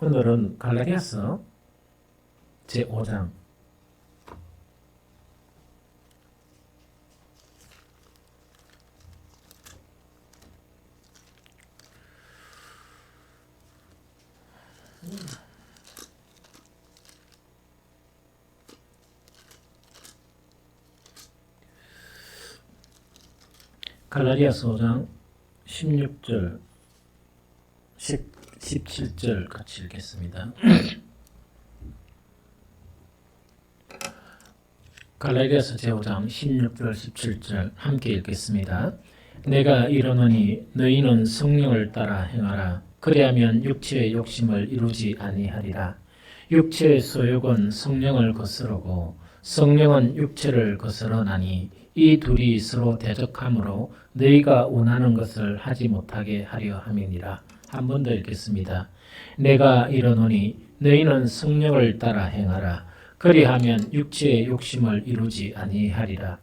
오늘은 갈라디아서 제5장 갈라디아서 5장 16절 17절 같이 읽겠습니다. 갈라디아서 제5장 16절 17절 함께 읽겠습니다. 내가 이르노니 너희는 성령을 따라 행하라. 그리하면 육체의 욕심을 이루지 아니하리라. 육체의 소욕은 성령을 거스르고 성령은 육체를 거스르나니 이 둘이 서로 대적하므로 너희가 원하는 것을 하지 못하게 하려 함이니라. 한 번 더 읽겠습니다. 내가 이르노니 너희는 성령을 따라 행하라. 그리하면 육체의 욕심을 이루지 아니하리라.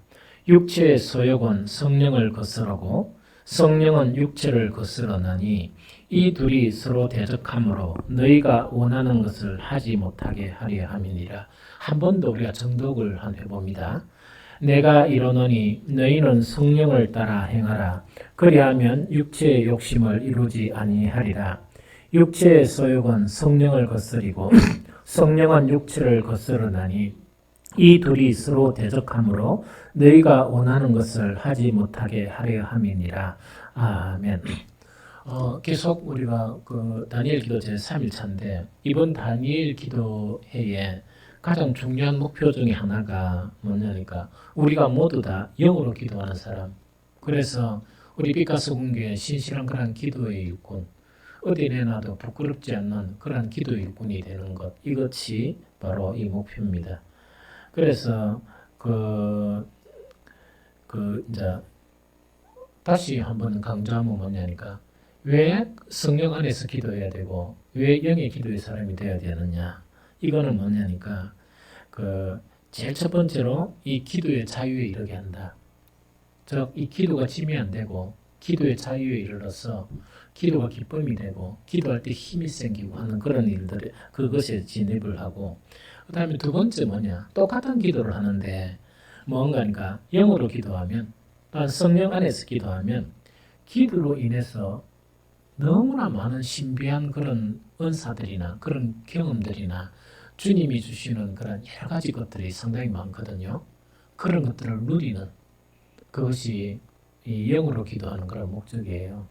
육체의 소욕은 성령을 거스르고 성령은 육체를 거스르나니 이 둘이 서로 대적하므로 너희가 원하는 것을 하지 못하게 하려 함이니라. 한 번 더 우리가 정독을 해봅니다. 내가 이르노니 너희는 성령을 따라 행하라. 그리하면 육체의 욕심을 이루지 아니하리라. 육체의 소욕은 성령을 거스리고 성령은 육체를 거스르나니 이 둘이 서로 대적하므로 너희가 원하는 것을 하지 못하게 하려 함이니라. 아멘. 계속 우리가 다니엘 기도 제3일차인데 이번 다니엘 기도회에 가장 중요한 목표 중에 하나가 뭐냐니까 우리가 모두 다 영으로 기도하는 사람. 그래서 우리 빛가서 공교회 신실한 그런 기도의 일꾼, 어디 내놔도 부끄럽지 않는 그런 기도의 일꾼이 되는 것, 이것이 바로 이 목표입니다. 그래서 이제 다시 한번 강조하면 뭐냐니까 왜 성령 안에서 기도해야 되고 왜 영의 기도의 사람이 되어야 되느냐. 이거는 뭐냐니까 제일 첫 번째로 이 기도의 자유에 이르게 한다. 즉 이 기도가 짐이 안 되고 기도의 자유에 이르러서 기도가 기쁨이 되고 기도할 때 힘이 생기고 하는 그런 일들 그것에 진입을 하고 그 다음에 두 번째 뭐냐 똑같은 기도를 하는데 뭔가니까 영으로 기도하면 또한 성령 안에서 기도하면 기도로 인해서 너무나 많은 신비한 그런 은사들이나 그런 경험들이나 주님이 주시는 그런 여러 가지 것들이 상당히 많거든요. 그런 것들을 누리는 그것이 이 영으로 기도하는 그런 목적이에요.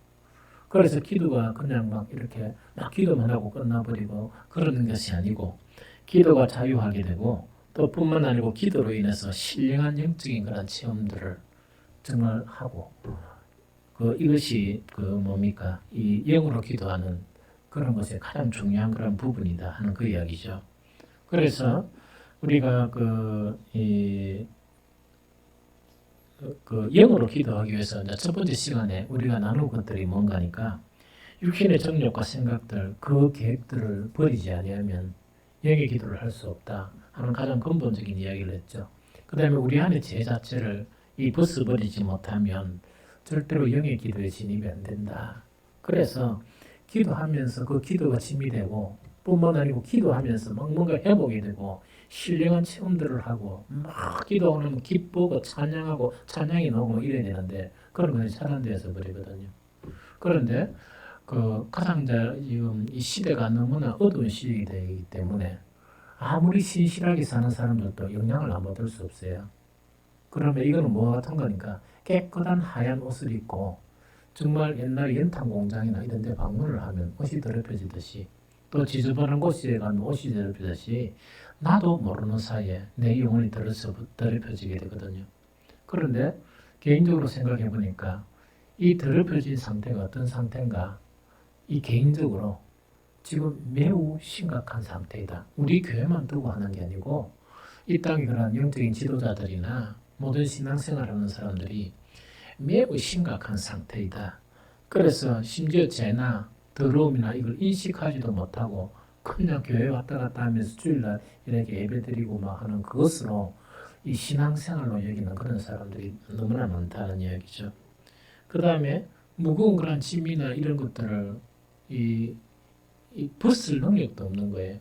그래서 기도가 그냥 막 이렇게 막 기도만 하고 끝나버리고 그러는 것이 아니고 기도가 자유하게 되고 또 뿐만 아니고 기도로 인해서 신령한 영적인 그런 체험들을 정말 하고 이것이 뭡니까? 이 영으로 기도하는 그런 것의 가장 중요한 그런 부분이다 하는 그 이야기죠. 그래서 우리가 영으로 기도하기 위해서 이제 첫 번째 시간에 우리가 나눌 것들이 뭔가니까 육신의 정욕과 생각들, 그 계획들을 버리지 아니하면 영의 기도를 할 수 없다 하는 가장 근본적인 이야기를 했죠. 그 다음에 우리 안에 죄 자체를 벗어버리지 못하면 절대로 영의 기도에 진입이 안 된다. 그래서 기도하면서 그 기도가 짐이 되고 뿐만 아니고 기도하면서 막 뭔가 회복이 되고 신령한 체험들을 하고 막 기도하면 기쁘고 찬양하고 찬양이 나오고 이래야 되는데 그런 것이 잘 안 돼서 버리거든요. 그런데 가장 지금 이 시대가 너무나 어두운 시대이기 때문에 아무리 신실하게 사는 사람들도 영향을 안 받을 수 없어요. 그러면 이거는 뭐와 같은 거니까 깨끗한 하얀 옷을 입고 정말 옛날 연탄 공장이나 이런 데 방문을 하면 옷이 더럽혀지듯이 또 지저분한 곳에 가면 옷이 더럽혀지듯이 나도 모르는 사이에 내 영혼이 더럽혀지게 되거든요. 그런데 개인적으로 생각해 보니까 이 더럽혀진 상태가 어떤 상태인가? 이 개인적으로 지금 매우 심각한 상태이다. 우리 교회만 두고 하는 게 아니고 이 땅에 그런 영적인 지도자들이나 모든 신앙생활하는 사람들이 매우 심각한 상태이다. 그래서 심지어 죄나 더러움이나 이걸 인식하지도 못하고 그냥 교회 왔다 갔다 하면서 주일날 이렇게 예배드리고 막 하는 그것으로 이 신앙생활로 여기는 그런 사람들이 너무나 많다는 이야기죠. 그 다음에 무거운 그런 짐이나 이런 것들을 이 이 벗을 능력도 없는 거예요.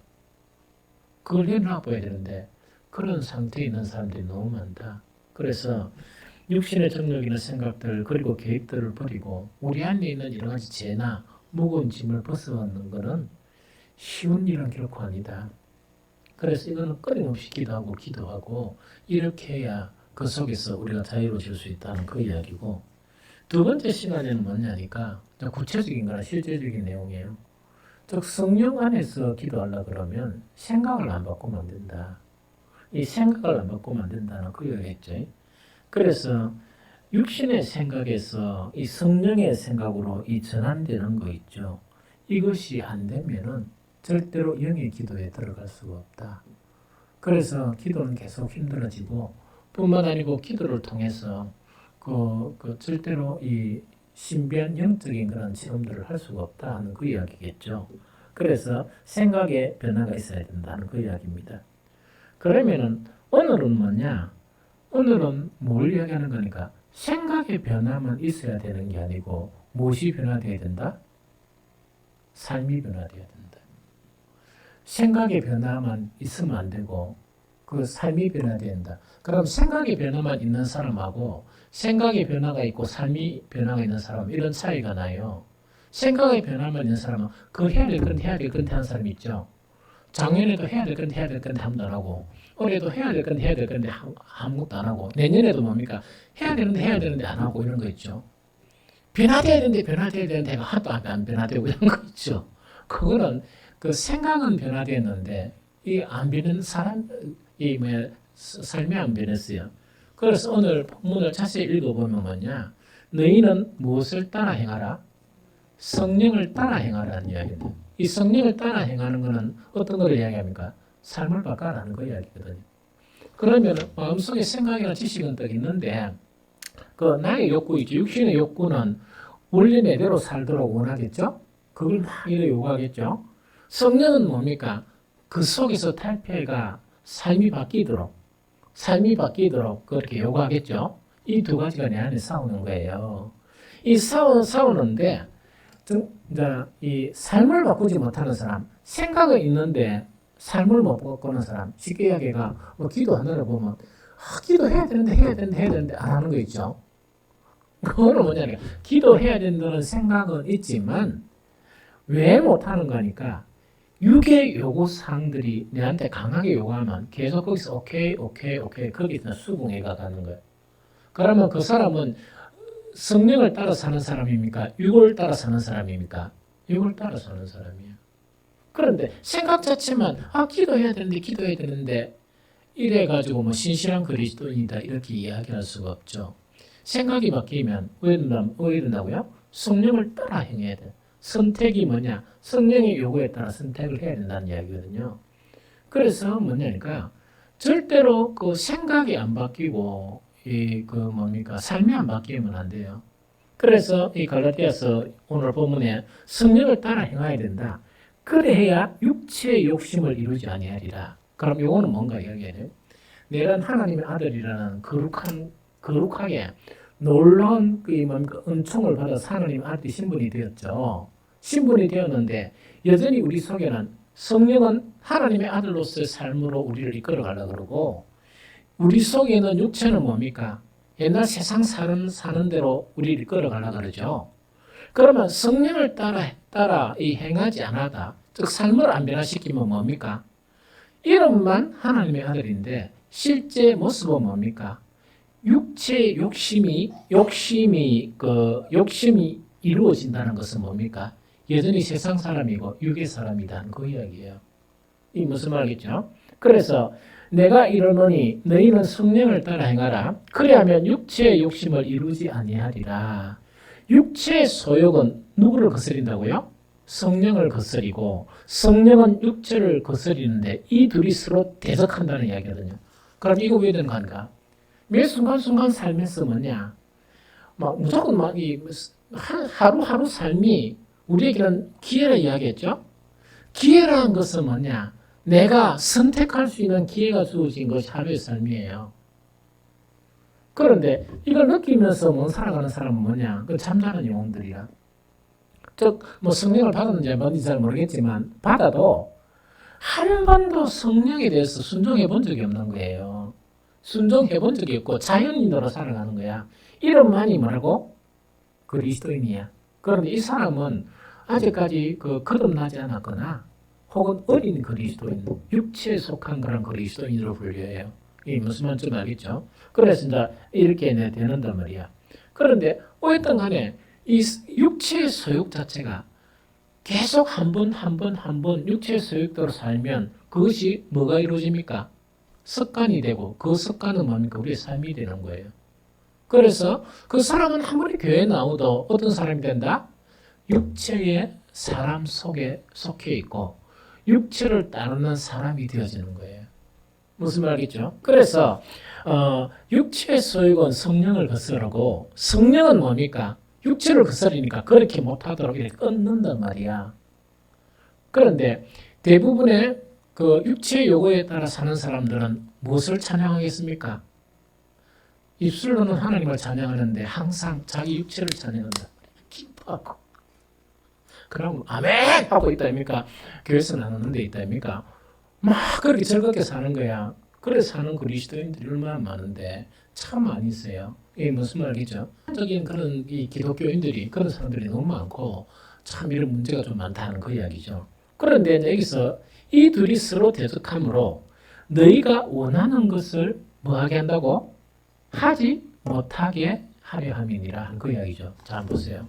그걸 해놔봐야 되는데 그런 상태에 있는 사람들이 너무 많다. 그래서 육신의 정욕이나 생각들 그리고 계획들을 버리고 우리 안에 있는 여러 가지 죄나 무거운 짐을 벗어놓는 것은 쉬운 일은 결코 아니다. 그래서 이거는 끊임없이 기도하고 이렇게 해야 그 속에서 우리가 자유로워질 수 있다는 그 이야기고, 두 번째 시간에는 뭐냐니까 구체적인 거나 실제적인 내용이에요. 즉 성령 안에서 기도하려 그러면 생각을 안 바꾸면 안 된다. 이 생각을 안 바꾸면 안 된다는 그 이야기겠죠. 그래서 육신의 생각에서 이 성령의 생각으로 이 전환되는 거 있죠. 이것이 안 되면은 절대로 영의 기도에 들어갈 수가 없다. 그래서 기도는 계속 힘들어지고 뿐만 아니고 기도를 통해서 절대로 이 신비한 영적인 그런 체험들을 할 수가 없다 하는 그 이야기겠죠. 그래서 생각의 변화가 있어야 된다는 그 이야기입니다. 그러면은 오늘은 뭐냐? 오늘은 뭘 이야기하는 거니까 생각의 변화만 있어야 되는 게 아니고 무엇이 변화되어야 된다? 삶이 변화되어야 된다. 생각의 변화만 있으면 안 되고 그 삶이 변화되어야 된다. 그럼 생각의 변화만 있는 사람하고 생각의 변화가 있고 삶이 변화가 있는 사람 이런 차이가 나요. 생각의 변화만 있는 사람은 그 해야 될 건데 하는 사람이 있죠. 작년에도 해야 될 건데 아무도 안 하고 올해도 해야 될 건데 아무것도 안 하고 내년에도 뭡니까? 해야 되는데 안 하고 이런 거 있죠. 변화돼야 되는데 하나도 안 변화되고 이런 거 있죠. 그거는 그 생각은 변화됐는데 이 안 변한 사람 삶이 안 변했어요. 그래서 오늘 본문을 자세히 읽어보면 뭐냐? 너희는 무엇을 따라 행하라? 성령을 따라 행하라는 이야기입니다. 이 성령을 따라 행하는 것은 어떤 걸 이야기합니까? 삶을 바꿔라는 거 이야기거든요. 그러면 마음속에 생각이나 지식은 딱 있는데 그 나의 욕구 있죠. 육신의 욕구는 원래대로 살도록 원하겠죠. 그걸 막 이래 요구하겠죠. 성령은 뭡니까? 그 속에서 탈피해가 삶이 바뀌도록 그렇게 요구하겠죠. 이 두 가지가 내 안에 싸우는 거예요. 이 싸우는데 이 삶을 바꾸지 못하는 사람, 생각은 있는데 삶을 못 바꾸는 사람, 쉽게 이야기가 기도하느라 보면 기도해야 되는데 안 하는 거 있죠. 그거는 뭐냐면 기도해야 된다는 생각은 있지만 왜 못하는 거니까 육의 요구사항들이 내한테 강하게 요구하면 계속 거기서 오케이 거기서 수긍해가 가는 거예요. 그러면 그 사람은 성령을 따라 사는 사람입니까? 육을 따라 사는 사람입니까? 육을 따라 사는 사람이에요. 그런데 생각 자체만 기도해야 되는데 이래가지고 신실한 그리스도인이다 이렇게 이야기할 수가 없죠. 생각이 바뀌면 왜 이런다고요? 성령을 따라 행해야 돼. 선택이 뭐냐? 성령의 요구에 따라 선택을 해야 된다는 이야기거든요. 그래서 뭐냐니까 절대로 그 생각이 안 바뀌고 삶이 안 바뀌면 안 돼요. 그래서 이 갈라디아서 오늘 본문에 성령을 따라 행해야 된다. 그래야 육체의 욕심을 이루지 아니하리라. 그럼 요거는 뭔가 이야기해요. 내가 하나님의 아들이라는 거룩하게 놀라운 은총을 받아서 하나님의 아들이 신분이 되었죠. 신분이 되었는데 여전히 우리 속에는 성령은 하나님의 아들로서의 삶으로 우리를 이끌어가려고 그러고 우리 속에 있는 육체는 뭡니까? 옛날 세상 사는 대로 우리를 이끌어가려고 그러죠. 그러면 성령을 따라 행하지 않아다, 즉 삶을 안 변화시키면 뭡니까? 이름만 하나님의 아들인데 실제 모습은 뭡니까? 육체의 욕심이 이루어진다는 것은 뭡니까? 여전히 세상 사람이고 육의 사람이다는 그 이야기예요. 이 무슨 말이겠죠? 그래서 내가 이르노니 너희는 성령을 따라 행하라. 그리하면 육체의 욕심을 이루지 아니하리라. 육체의 소욕은 누구를 거스린다고요? 성령을 거스리고 성령은 육체를 거스리는데 이 둘이 서로 대적한다는 이야기거든요. 그럼 이거 왜 되는 건가? 매 순간순간 살면서 뭐냐? 무조건 하루하루 삶이 우리에게는 기회라 이야기했죠? 기회라는 것은 뭐냐? 내가 선택할 수 있는 기회가 주어진 것이 하루의 삶이에요. 그런데 이걸 느끼면서 살아가는 사람은 뭐냐? 그 잠자는 영혼들이야. 즉 뭐 성령을 받았는지 뭔지 잘 모르겠지만 받아도 한 번도 성령에 대해서 순종해 본 적이 없는 거예요. 순종해 본 적이 없고 자연인으로 살아가는 거야. 이름만이 뭐라고? 그리스도인이야. 그런데 이 사람은 아직까지 그 거듭나지 않았거나 혹은 어린 그리스도인, 육체에 속한 그런 그리스도인으로 불려요. 이 무슨 말인지 알겠죠? 그래서 이제 이렇게 되는단 말이야. 그런데 어쨌든 간에 이 육체의 소욕 자체가 계속 한 번 육체의 소욕대로 살면 그것이 뭐가 이루어집니까? 습관이 되고 그 습관은 뭡니까? 우리의 삶이 되는 거예요. 그래서 그 사람은 아무리 교회에 나오도 어떤 사람이 된다? 육체의 사람 속에 속해 있고 육체를 따르는 사람이 되어지는 거예요. 무슨 말이겠죠? 그래서 육체의 소욕은 성령을 거스르고 성령은 뭡니까? 육체를 거스르니까 그렇게 못하도록 이렇게 끊는단 말이야. 그런데 대부분의 그 육체의 요구에 따라 사는 사람들은 무엇을 찬양하겠습니까? 입술로는 하나님을 찬양하는데 항상 자기 육체를 찬양한다. 기뻐하고. 그럼 아멘 하고 있다 아닙니까? 교회에서 나누는 데 있다 아닙니까? 막 그렇게 즐겁게 사는 거야. 그래서 사는 그리스도인들이 얼마나 많은데 참 많이 있어요. 이게 무슨 말이죠? 적인 그런 이 기독교인들이 그런 사람들이 너무 많고 참 이런 문제가 좀 많다는 그 이야기죠. 그런데 이제 여기서 이 둘이 서로 대적함으로 너희가 원하는 것을 뭐하게 한다고? 하지 못하게 하려 함이니라 한 그 이야기죠. 자, 한번 보세요.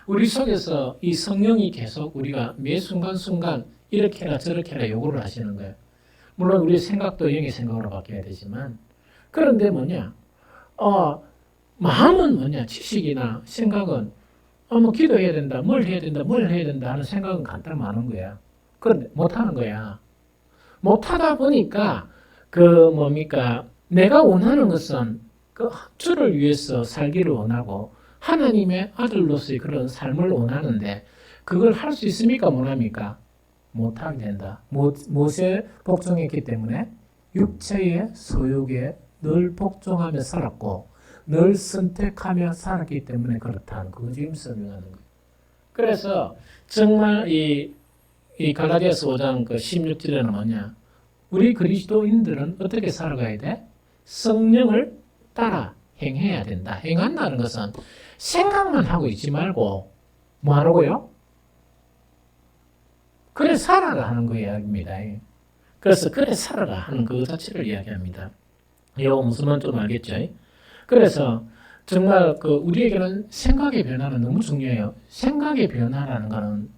우리 속에서 이 성령이 계속 우리가 매 순간순간 이렇게 해라 저렇게 해라 요구를 하시는 거예요. 물론 우리 생각도 영의 생각으로 바뀌어야 되지만 그런데 뭐냐? 마음은 뭐냐? 지식이나 생각은 뭐 기도해야 된다, 뭘 해야 된다, 뭘 해야 된다 하는 생각은 간단 많은 거야. 그런데 못하는 거야. 못하다 보니까 그 뭡니까? 내가 원하는 것은 그 주를 위해서 살기를 원하고 하나님의 아들로서의 그런 삶을 원하는데 그걸 할 수 있습니까? 못합니까? 못하게 된다. 무엇에 복종했기 때문에? 육체의 소욕에 늘 복종하며 살았고 늘 선택하며 살았기 때문에 그렇다는 그거 지금 설명하는 거예요. 그래서 정말 이 갈라디아서 5장 그 16절에는 뭐냐? 우리 그리스도인들은 어떻게 살아가야 돼? 성령을 따라 행해야 된다. 행한다는 것은 생각만 하고 있지 말고 뭐 하라고요? 그래 살아라 하는 거 이야기입니다. 그래서 그래 살아라 하는 그 자체를 이야기합니다. 이거 무슨 말인지 좀 알겠죠? 그래서 정말 그 우리에게는 생각의 변화는 너무 중요해요. 생각의 변화라는 것은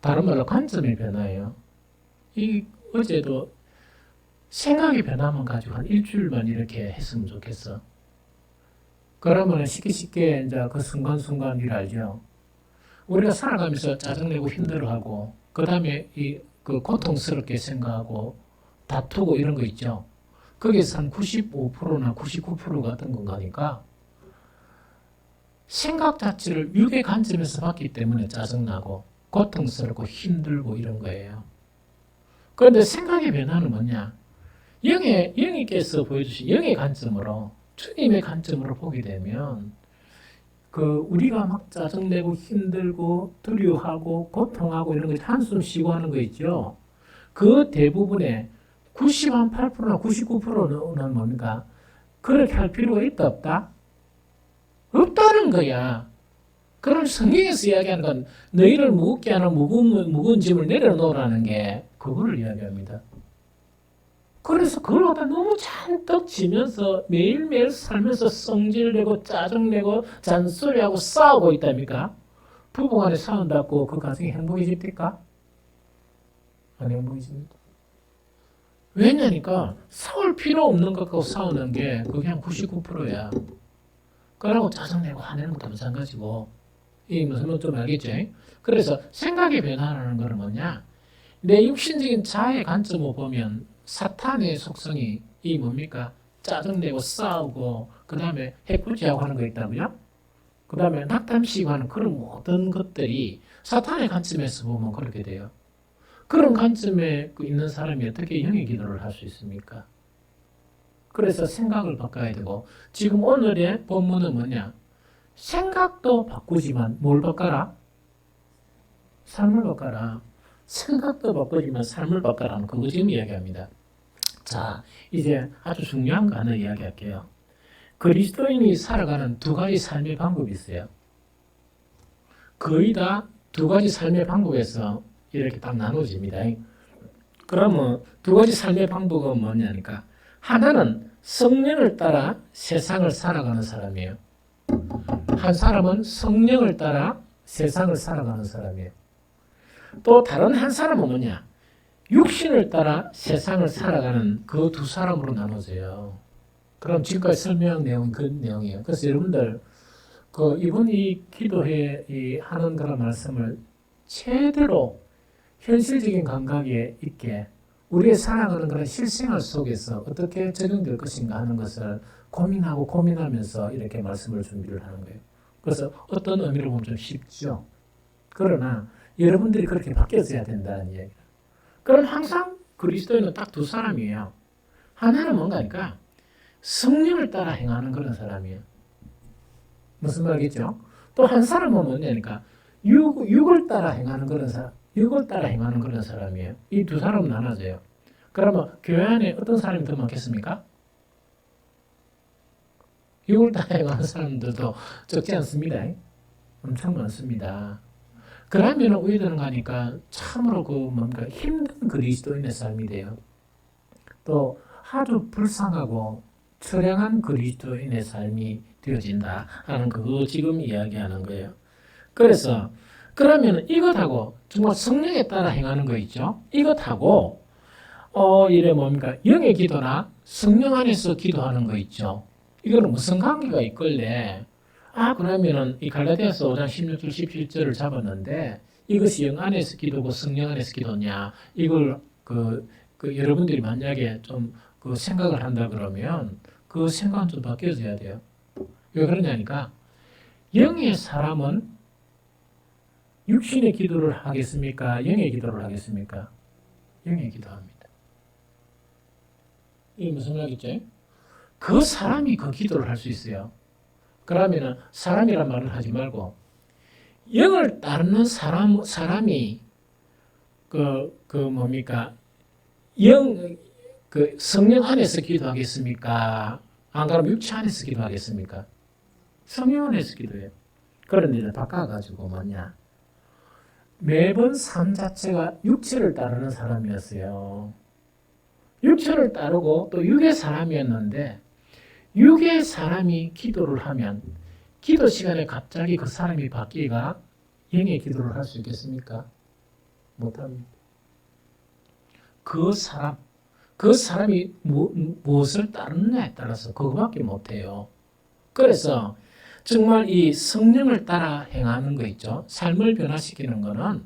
다른 말로 관점의 변화예요. 이 어제도 생각의 변화만 가지고 한 일주일만 이렇게 했으면 좋겠어. 그러면 쉽게 이제 그 순간순간 일 알죠. 우리가 살아가면서 짜증내고 힘들어하고 그 다음에 그 고통스럽게 생각하고 다투고 이런 거 있죠. 거기서 한 95%나 99%가 어떤 건가니까 생각 자체를 육의 관점에서 봤기 때문에 짜증나고 고통스럽고 힘들고 이런 거예요. 그런데 생각의 변화는 뭐냐? 영이께서 보여주신 영의 관점으로 주님의 관점으로 보게 되면 그 우리가 막 짜증내고 힘들고 두려워하고 고통하고 이런 거 한숨 쉬고 하는 거 있죠. 그 대부분의 98%나 99%는 뭡니까? 그렇게 할 필요가 있다 없다? 없다는 거야. 그럼 성경에서 이야기하는 건 너희를 무겁게 하는 무거운 짐을 내려놓으라는 게 그거를 이야기합니다. 그래서 그걸 갖다 너무 잔뜩 지면서 매일매일 살면서 성질내고 짜증내고 잔소리하고 싸우고 있답니까? 부부간에 싸운다고 그 가정이 행복해집니까? 안 행복해집니다. 왜냐니까 싸울 필요 없는 것 갖고 싸우는 게 그게 한 99%야. 그러고 짜증내고 화내는 것도 마찬가지고 이 무슨 좀 알겠죠? 그래서 생각의 변화라는 것은 뭐냐? 내 육신적인 자아의 관점으로 보면 사탄의 속성이 이 뭡니까? 짜증내고 싸우고 그 다음에 해꾸지하고 하는 거 있다고요? 그 다음에 낙담시키고 하는 그런 모든 것들이 사탄의 관점에서 보면 그렇게 돼요. 그런 관점에 있는 사람이 어떻게 영의 기도를 할 수 있습니까? 그래서 생각을 바꿔야 되고 지금 오늘의 본문은 뭐냐? 생각도 바꾸지만 뭘 바꿔라? 삶을 바꿔라. 생각도 바꾸지만 삶을 바꿔라는 그거 지금 이야기합니다. 자, 이제 아주 중요한 거 하나 이야기할게요. 그리스도인이 살아가는 두 가지 삶의 방법이 있어요. 거의 다 두 가지 삶의 방법에서 이렇게 딱 나눠집니다. 그러면 두 가지 삶의 방법은 뭐냐니까 하나는 성령을 따라 세상을 살아가는 사람이에요. 한 사람은 성령을 따라 세상을 살아가는 사람이에요. 또 다른 한 사람은 뭐냐? 육신을 따라 세상을 살아가는 그 두 사람으로 나눠져요. 그럼 지금까지 설명한 내용은 그 내용이에요. 그래서 여러분들 이번 이 기도회 하는 그런 말씀을 제대로 현실적인 감각에 있게 우리의 살아가는 그런 실생활 속에서 어떻게 적용될 것인가 하는 것을 고민하면서 이렇게 말씀을 준비를 하는 거예요. 그래서 어떤 의미로 보면 좀 쉽죠. 그러나 여러분들이 그렇게 바뀌어져야 된다는 얘기예요. 그럼 항상 그리스도인은 딱 두 사람이에요. 하나는 뭔가니까 성령을 따라 행하는 그런 사람이에요. 무슨 말이겠죠? 또 한 사람은 뭐냐니까 육을 따라 행하는 그런 사람, 육을 따라 행하는 그런 사람이에요. 이 두 사람은 나눠져요. 그러면 교회 안에 어떤 사람이 더 많겠습니까? 육을 따라 행하는 사람들도 적지 않습니다. 엄청 많습니다. 그러면 우리들은 가니까 참으로 뭔가 힘든 그리스도인의 삶이 돼요. 또 아주 불쌍하고 처량한 그리스도인의 삶이 되어진다 하는 그거 지금 이야기하는 거예요. 그래서 그러면 이것하고 정말 성령에 따라 행하는 거 있죠. 이것하고 이래 뭡니까 영의 기도나 성령 안에서 기도하는 거 있죠. 이거는 무슨 관계가 있길래 그러면은 이 갈라디아서 5장 16절 17절을 잡았는데 이것이 영 안에서 기도고 성령 안에서 기도냐 이걸 여러분들이 만약에 좀 생각을 한다 그러면 그 생각은 좀 바뀌어져야 돼요. 왜 그러냐니까 영의 사람은 육신의 기도를 하겠습니까? 영의 기도를 하겠습니까? 영의 기도합니다. 이게 무슨 말이겠죠? 그 사람이 그 기도를 할 수 있어요. 그러면은 사람이란 말을 하지 말고 영을 따르는 사람이 뭡니까? 성령 안에서 기도하겠습니까? 안 그러면 육체 안에서 기도하겠습니까? 성령 안에서 기도해요. 그런 일을 바꿔가지고 뭐냐? 매번 삶 자체가 육체를 따르는 사람이었어요. 육체를 따르고 또 육의 사람이었는데 육의 사람이 기도를 하면 기도 시간에 갑자기 그 사람이 바뀌가 영의 기도를 할 수 있겠습니까? 못합니다. 그 사람이 무엇을 따르느냐에 따라서 그거밖에 못해요. 그래서 정말 이 성령을 따라 행하는 거 있죠. 삶을 변화시키는 거는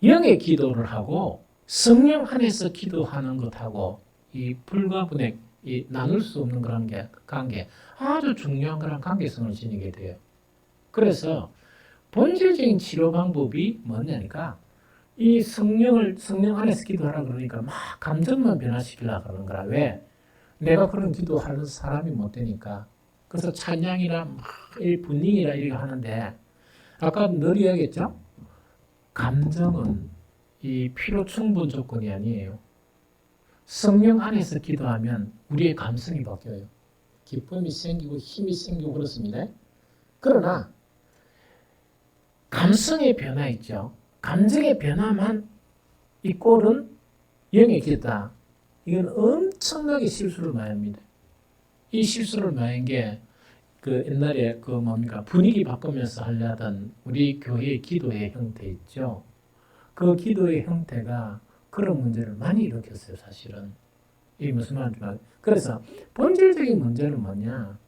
영의 기도를 하고 성령 안에서 기도하는 것하고 이 불가분의 이 나눌 수 없는 그런 관계, 아주 중요한 그런 관계성을 지니게 돼요. 그래서 본질적인 치료 방법이 뭐냐니까 이 성령 안에서 기도하라 그러니까 막 감정만 변화시키려고 그러는 거라. 왜? 내가 그런 기도하는 사람이 못 되니까. 그래서 찬양이나 막 분위기라 이렇게 하는데 아까 늘 이야기했죠? 감정은 이 필요 충분 조건이 아니에요. 성령 안에서 기도하면 우리의 감성이 바뀌어요. 기쁨이 생기고 힘이 생기고 그렇습니다. 그러나 감성의 변화 있죠. 감정의 변화만 이 꼴은 영의 기도다. 이건 엄청나게 실수를 많이 합니다. 이 실수를 많이 한 게 옛날에 분위기 바꾸면서 하려던 우리 교회의 기도의 형태 있죠. 그 기도의 형태가 그런 문제를 많이 일으켰어요, 사실은. 이게 무슨 말인지 그래서 본질적인 문제는 뭐냐?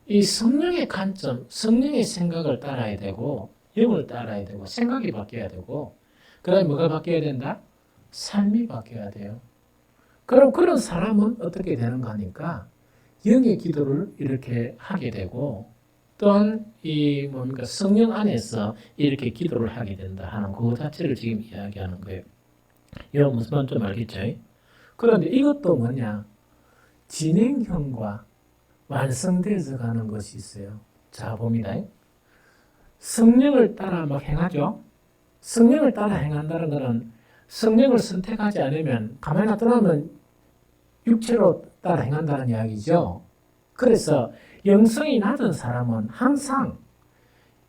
이 성령의 관점, 성령의 생각을 따라야 되고 영을 따라야 되고 생각이 바뀌어야 되고 그다음에 뭐가 바뀌어야 된다? 삶이 바뀌어야 돼요. 그럼 그런 사람은 어떻게 되는가 하니까 영의 기도를 이렇게 하게 되고 또한 성령 안에서 이렇게 기도를 하게 된다 하는 그거 자체를 지금 이야기하는 거예요. 이거 무슨 말인지 좀 알겠죠? 그런데 이것도 뭐냐? 진행형과 완성되어서 가는 것이 있어요. 자, 봅니다. 성령을 따라 막 행하죠? 성령을 따라 행한다는 것은 성령을 선택하지 않으면 가만히 놔두면 육체로 따라 행한다는 이야기죠. 그래서 영성이 낮은 사람은 항상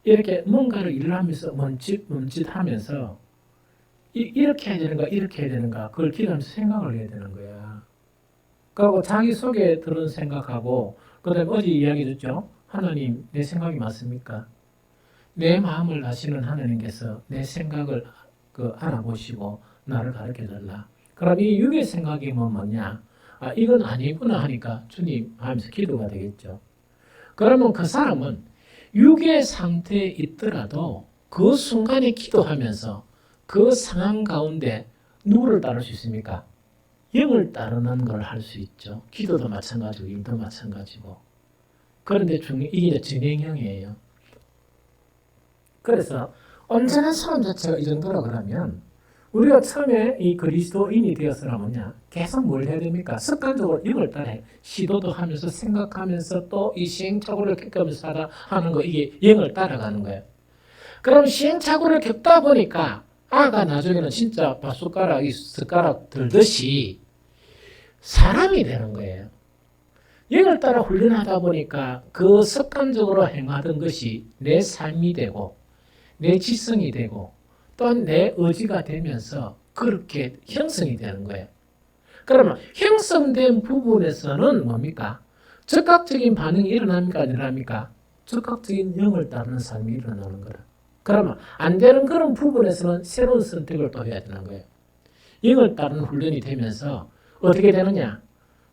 이렇게 뭔가를 일을 하면서 멈칫하면서 이렇게 해야 되는가 이렇게 해야 되는가 그걸 기도하면서 생각을 해야 되는 거야. 그리고 자기 속에 들은 생각하고 그다음에 어제 이야기 줬죠. 하나님 내 생각이 맞습니까? 내 마음을 아시는 하나님께서 내 생각을 알아보시고 나를 가르쳐 달라. 그럼 이 육의 생각이 뭐냐? 아, 이건 아니구나 하니까 주님 하면서 기도가 되겠죠. 그러면 그 사람은 육의 상태에 있더라도 그 순간에 기도하면서 그 상황 가운데 누구를 따를 수 있습니까? 영을 따르는 걸 할 수 있죠. 기도도 마찬가지고 일도 마찬가지고. 그런데 이게 진행형이에요. 그래서 온전한 사람 자체가 이 정도라 그러면 우리가 처음에 이 그리스도인이 되어서는 뭐냐? 계속 뭘 해야 됩니까? 습관적으로 영을 따라 시도도 하면서 생각하면서 또 이 시행착오를 겪으면서 살아 하는 거 이게 영을 따라가는 거예요. 그럼 시행착오를 겪다 보니까 아가 나중에는 진짜 숟가락, 숟가락 들듯이 사람이 되는 거예요. 영을 따라 훈련하다 보니까 그 습관적으로 행하던 것이 내 삶이 되고 내 지성이 되고 또한 내 의지가 되면서 그렇게 형성이 되는 거예요. 그러면 형성된 부분에서는 뭡니까? 즉각적인 반응이 일어납니까? 안 일어납니까? 즉각적인 영을 따르는 삶이 일어나는 거라. 그러면 안 되는 그런 부분에서는 새로운 선택을 또 해야 되는 거예요. 영을 따르는 훈련이 되면서 어떻게 되느냐?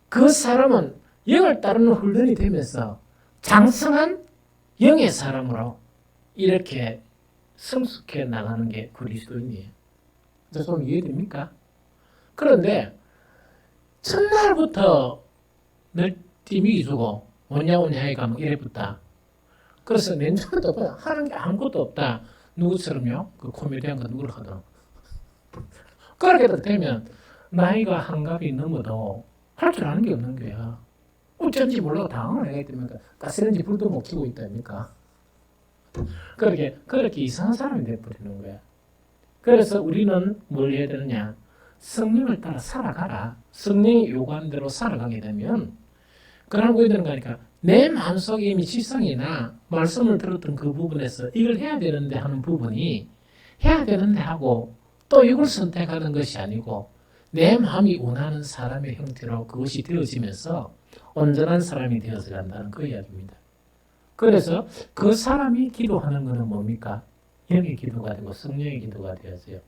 그 사람은 영을 따르는 훈련이 되면서 장성한 영의 사람으로 이렇게 성숙해 나가는 게 그리스도인이에요. 좀 이해됩니까? 그런데 첫날부터 늘 띠미기 주고 오냐 해가 막 이래붙다. 그래서 내년부터 하는 게 아무것도 없다. 누구처럼요? 그 코미디언 거 누구를 하더라고. 그렇게 되면 나이가 한갑이 넘어도 할 줄 아는 게 없는 거야. 어쩐지 몰라도 당황을 하기 때문에 가스레인지 불도 못 켜고 있다니까. 그렇게 이상한 사람이 되어버리는 거야. 그래서 우리는 뭘 해야 되느냐? 성령을 따라 살아가라. 성령이 요구한 대로 살아가게 되면 그런 거에 되는 거니까 내 마음속에 이미 지성이나 말씀을 들었던 그 부분에서 이걸 해야 되는데 하는 부분이 해야 되는데 하고 또 이걸 선택하는 것이 아니고 내 마음이 원하는 사람의 형태로 그것이 되어지면서 온전한 사람이 되어서 간다는 그 이야기입니다. 그래서 그 사람이 기도하는 것은 뭡니까? 영의 기도가 되고 성령의 기도가 되어져요.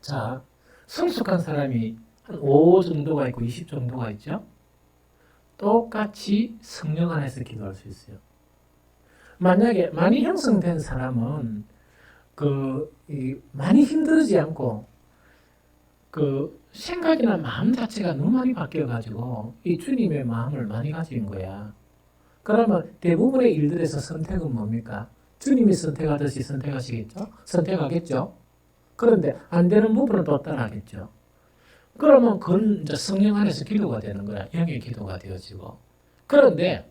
자, 성숙한 사람이 한 5 정도가 있고 20 정도가 있죠? 똑같이 성령 안에서 기도할 수 있어요. 만약에 많이 형성된 사람은 많이 힘들지 않고 생각이나 마음 자체가 너무 많이 바뀌어가지고 이 주님의 마음을 많이 가진 거야. 그러면 대부분의 일들에서 선택은 뭡니까? 주님이 선택하듯이 선택하시겠죠? 선택하겠죠? 그런데 안 되는 부분은 또 따라하겠죠. 그러면 그건 이제 성령 안에서 기도가 되는 거야. 영의 기도가 되어지고. 그런데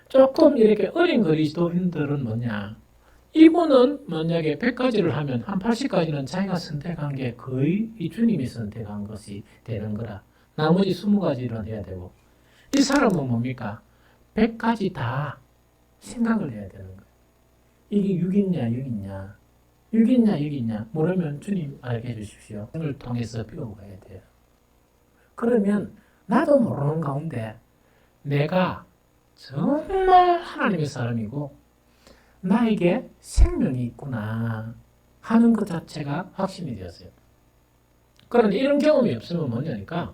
조금 이렇게 어린 그리스도인들은 뭐냐? 이분은 만약에 100가지를 하면 한 80가지는 자기가 선택한 게 거의 이 주님이 선택한 것이 되는 거라. 나머지 20가지를 해야 되고. 이 사람은 뭡니까? 100가지 다 생각을 해야 되는 거예요. 이게 6있냐, 6있냐. 6있냐, 6있냐. 모르면 주님 알게 해주십시오. 을 통해서 배워가야 돼요. 그러면 나도 모르는 가운데 내가 정말 하나님의 사람이고 나에게 생명이 있구나 하는 것 자체가 확신이 되었어요. 그런데 이런 경험이 없으면 뭐냐니까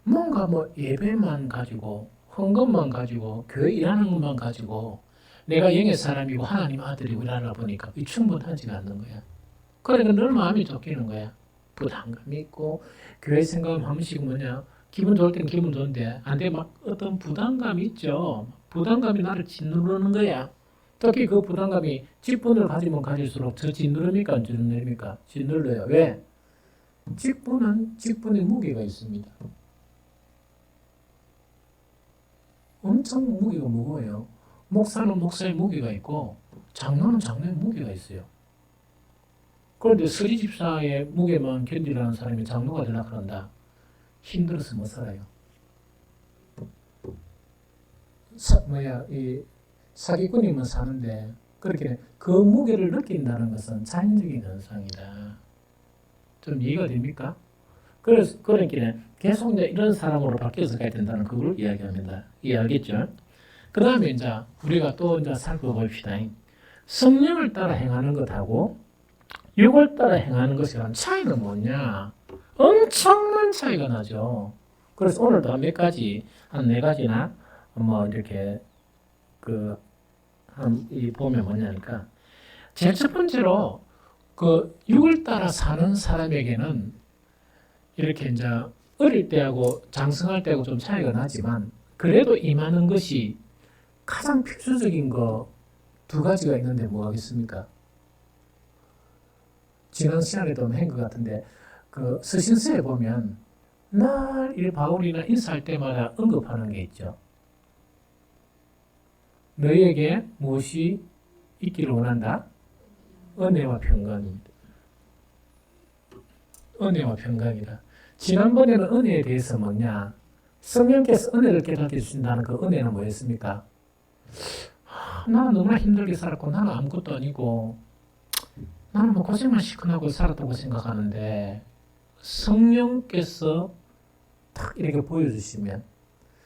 뭔가 예배만 가지고 헌금만 가지고 교회 일하는 것만 가지고 내가 영의 사람이고 하나님 아들이고 일하다 보니까 충분하지가 않는 거야. 그러니까 늘 마음이 쫓기는 거야. 부담감이 있고 교회 생각하면 한 번씩 기분 좋을 때는 기분 좋은데 안 돼 막 어떤 부담감이 있죠. 부담감이 나를 짓누르는 거야. 특히 그 부담감이 직분을 가지면 가질수록 더 짓누릅니까? 안 짓누릅니까? 짓눌러요. 왜? 직분은 직분의 무게가 있습니다. 엄청 무게가 무거워요. 목사는 목사의 무게가 있고 장로는 장로의 무게가 있어요. 그런데 서리 집사의 무게만 견디라는 사람이 장로가 되려고 그런다. 힘들어서 못 살아요. 이 사기꾼이면 사는데 그렇게 그 무게를 느낀다는 것은 자연적인 현상이다. 좀 이해가 됩니까? 그래서 그러니까 계속 이제 이런 사람으로 바뀌어서 가야 된다는 그걸 이야기합니다. 이해하겠죠? 그 다음에 이제 우리가 또 이제 살펴봅시다. 성령을 따라 행하는 것하고 육을 따라 행하는 것이랑 차이는 뭐냐? 엄청난 차이가 나죠. 그래서 오늘도 몇 가지, 한 네 가지나 뭐 이렇게 보면 뭐냐니까. 제일 첫 번째로 그 육을 따라 사는 사람에게는 이렇게 이제 어릴 때하고 장성할 때하고 좀 차이가 나지만 그래도 임하는 것이 가장 필수적인 거 두 가지가 있는데 뭐 하겠습니까? 지난 시간에도 한 것 같은데 그 서신서에 보면 날 이 바울이나 인사할 때마다 언급하는 게 있죠. 너희에게 무엇이 있기를 원한다? 은혜와 평강입니다. 은혜와 평강이다. 지난번에는 은혜에 대해서 뭐냐? 성령께서 은혜를 깨닫게 주신다는 그 은혜는 뭐였습니까? 나는 너무나 힘들게 살았고 나는 아무것도 아니고 나는 뭐 고생만 시큰하고 살았다고 생각하는데 성령께서 탁 이렇게 보여주시면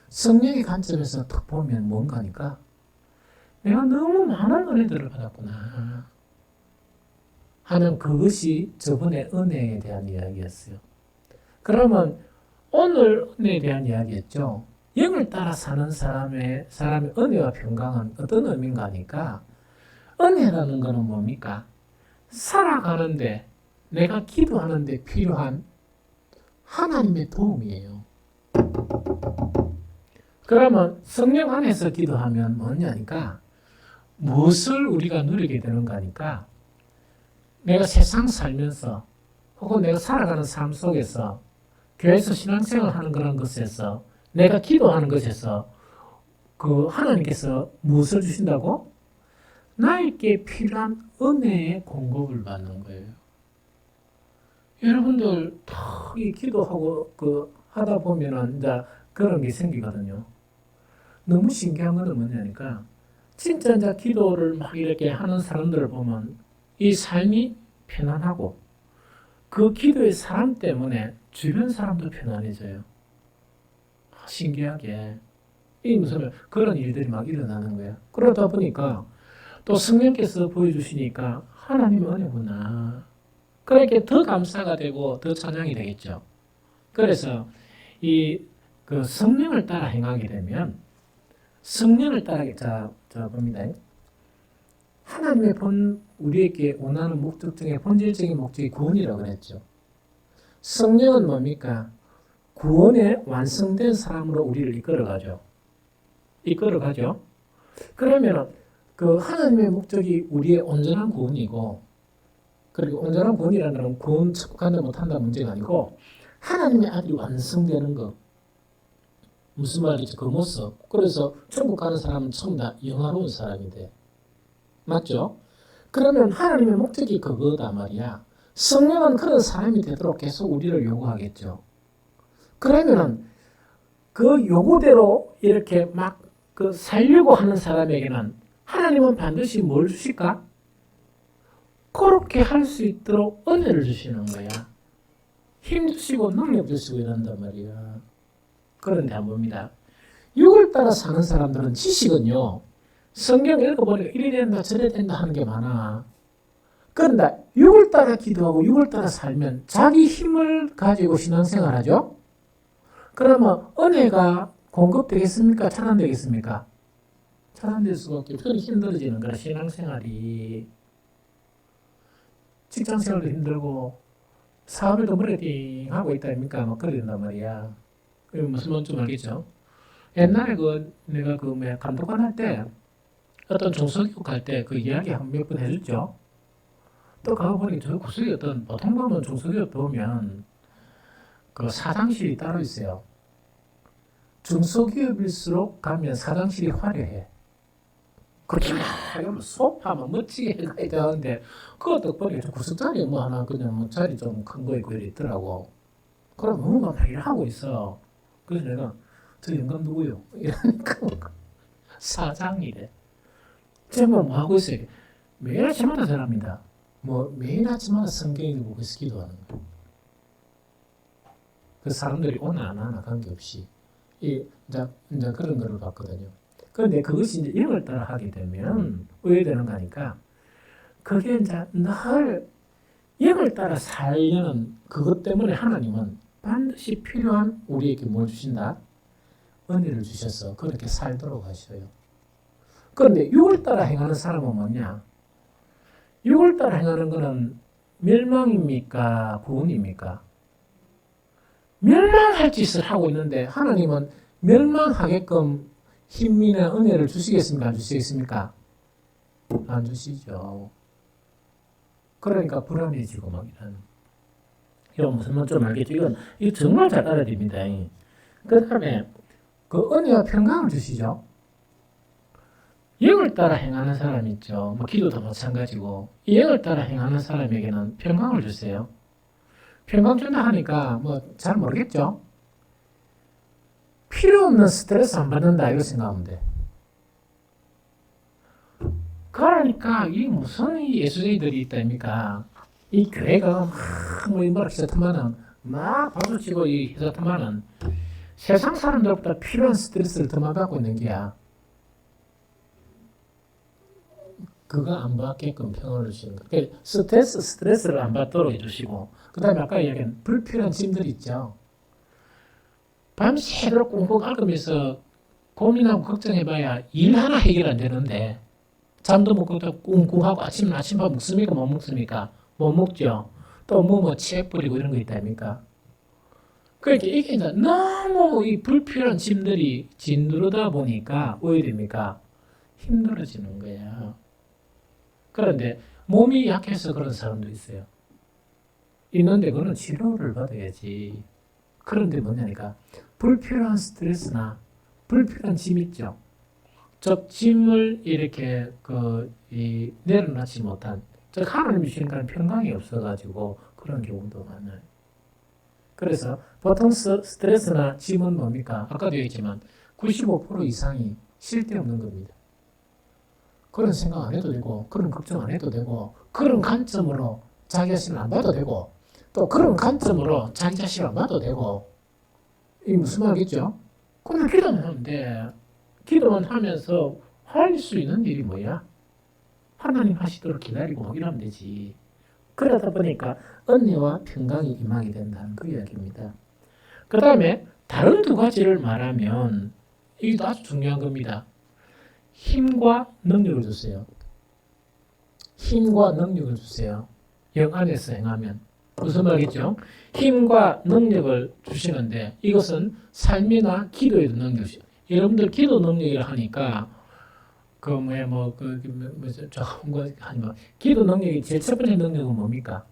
성령의 관점에서 탁 보면 뭔가니까 내가 너무 많은 은혜들을 받았구나 하는 그것이 저번에 은혜에 대한 이야기였어요. 그러면 오늘 은혜에 대한 이야기였죠. 영을 따라 사는 사람의 은혜와 평강은 어떤 의미인가 하니까 은혜라는 것은 뭡니까? 살아가는데 내가 기도하는데 필요한 하나님의 도움이에요. 그러면 성령 안에서 기도하면 뭐냐니까 무엇을 우리가 누리게 되는가 하니까 내가 세상 살면서 혹은 내가 살아가는 삶 속에서 교회에서 신앙생활 하는 그런 것에서 내가 기도하는 것에서 그 하나님께서 무엇을 주신다고? 나에게 필요한 은혜의 공급을 받는 거예요. 여러분들 이 기도하고 하다 보면은 이제 그런 게 생기거든요. 너무 신기한 거는 뭐냐니까 진짜 이제 기도를 막 이렇게 하는 사람들을 보면 이 삶이 편안하고 그 기도의 사람 때문에 주변 사람도 편안해져요. 신기하게 이 무슨 그런 일들이 막 일어나는 거야. 그러다 보니까 또 성령께서 보여주시니까 하나님의 은혜구나. 그렇게 더 감사가 되고 더 찬양이 되겠죠. 그래서 그 성령을 따라 행하게 되면 성령을 따라 봅니다. 하나님의 우리에게 원하는 목적 중에 본질적인 목적이 구원이라고 그랬죠. 성령은 뭡니까? 구원의 완성된 사람으로 우리를 이끌어가죠. 그러면 그 하나님의 목적이 우리의 온전한 구원이고, 그리고 온전한 구원이라는 건 구원 축복한다 못한다 문제가 아니고 하나님의 아들이 완성되는 것. 무슨 말이지? 그 모습. 그래서 천국 가는 사람은 전부 다 영화로운 사람이 돼. 맞죠? 그러면 하나님의 목적이 그거다 말이야. 성령은 그런 사람이 되도록 계속 우리를 요구하겠죠. 그러면은 그 요구대로 이렇게 막 살려고 하는 사람에게는 하나님은 반드시 뭘 주실까? 그렇게 할 수 있도록 은혜를 주시는 거야. 힘 주시고 능력 주시고 이런단 말이야. 그런데 안 봅니다. 육을 따라 사는 사람들은 지식은요. 성경 읽어보니까 이리 된다 저리 된다 하는 게 많아. 그런데 육을 따라 기도하고 육을 따라 살면 자기 힘을 가지고 신앙생활하죠. 그러면 은혜가 공급되겠습니까? 차단되겠습니까? 차단될 수가 없죠. 그건 힘들어지는 거라 신앙생활이. 직장생활도 힘들고 사업에도 머리 하고 있다 아닙니까? 막 그런단 말이야. 무슨 말인지 좀 알겠죠? 옛날에 내가 감독관 할 때 어떤 중소기업 갈 때 그 이야기 한 몇 번 해줬죠. 또 가보니 저 구석에 보통 보면 중소기업 보면 그 사장실이 따로 있어요. 중소기업일수록 가면 사장실이 화려해. 그렇게 막 소파만 멋지게 해가야 되는데 그것도 보니까 좀 구석자리 뭐 하나 그냥 뭐 자리 좀 큰 거에 그려 있더라고. 그럼 뭔가 막 일하고 있어. 그래서 내가 저 영감 누구요? 이러니까 사장이래. 제가 뭐 하고 있어요? 매일 아침마다 전합니다. 뭐 매일 아침마다 성경 읽고 그래서 기도하는 거예요. 그 사람들이 오나 안 하나 관계없이 이제 그런 거를 봤거든요. 그런데 그것이 이제 영을 따라 하게 되면 의외되는 거니까 그게 이제 늘 영을 따라 살려는 그것 때문에 하나님은 반드시 필요한 우리에게 뭘 주신다? 은혜를 주셔서 그렇게 살도록 하셔요. 그런데 육을 따라 행하는 사람은 뭐냐? 육을 따라 행하는 것은 멸망입니까? 구원입니까? 멸망할 짓을 하고 있는데 하나님은 멸망하게끔 힘이나 은혜를 주시겠습니까? 안 주시겠습니까? 안 주시죠. 그러니까 불안해지고 막 이런. 이건 무슨 말 좀 알겠죠? 이건 정말 잘 알아야 됩니다. 그 다음에 그 은혜와 평강을 주시죠. 영을 따라 행하는 사람 있죠. 뭐 기도도 마찬가지고 이 영을 따라 행하는 사람에게는 평강을 주세요. 평강 준다 하니까 뭐 잘 모르겠죠. 필요 없는 스트레스 안 받는다 이렇게 생각하면 돼. 그러니까 이 무슨 예수쟁이들이 있다니까. 이 교회가 막뭐 인바라 기사트만은 막 박수치고 이 기사트만은 세상 사람들보다 필요한 스트레스를 더 많이 받고 있는 게야. 그거 안 받게끔 평안을 주시는 거예요. 그러니까 스트레스를 안 받도록 해주시고, 그 다음에 아까 얘기한 불필요한 짐들 있죠. 밤새도록 꽁꽁 앓으면서 고민하고 걱정해봐야 일 하나 해결 안 되는데, 잠도 못 자고 꽁꽁하고 아침밥 먹습니까? 못 먹습니까? 못 먹죠. 또 책 뿌리고 이런 거 있다니까. 그러니까 이게 이제 너무 이 불필요한 짐들이 짓누르다 보니까 왜 됩니까? 힘들어지는 거야. 그런데 몸이 약해서 그런 사람도 있어요. 있는데 그거는 치료를 받아야지. 그런데 뭐냐니까 불필요한 스트레스나 불필요한 짐 있죠. 저 짐을 이렇게 내려놓지 못한 즉 하나님이 주신 그런 평강이 없어가지고 그런 경우도 많아요. 그래서 보통 스트레스나 짐은 뭡니까? 아까도 얘기했지만 95% 이상이 쓸데없는 겁니다. 그런 생각 안 해도 되고 그런 걱정 안 해도 되고 그런 관점으로 자기 자신을 안 봐도 되고 또 그런 관점으로 자기 자신을 안 봐도 되고 이게 무슨 말이겠죠? 그냥 기도만 하면 돼. 기도만 하면서 할 수 있는 일이 뭐야? 하나님 하시도록 기다리고 이러면 되지. 그러다 보니까 은혜와 평강이 임하게 된다는 그 이야기입니다. 그 다음에 다른 두 가지를 말하면 이게 아주 중요한 겁니다. 힘과 능력을 주세요. 힘과 능력을 주세요. 영 안에서 행하면. 무슨 말이죠? 힘과 능력을 주시는데 이것은 삶이나 기도에도 능력을 주세요. 여러분들 기도 능력이라 하니까 기도 능력이 제일 첫 번째 능력은 뭡니까?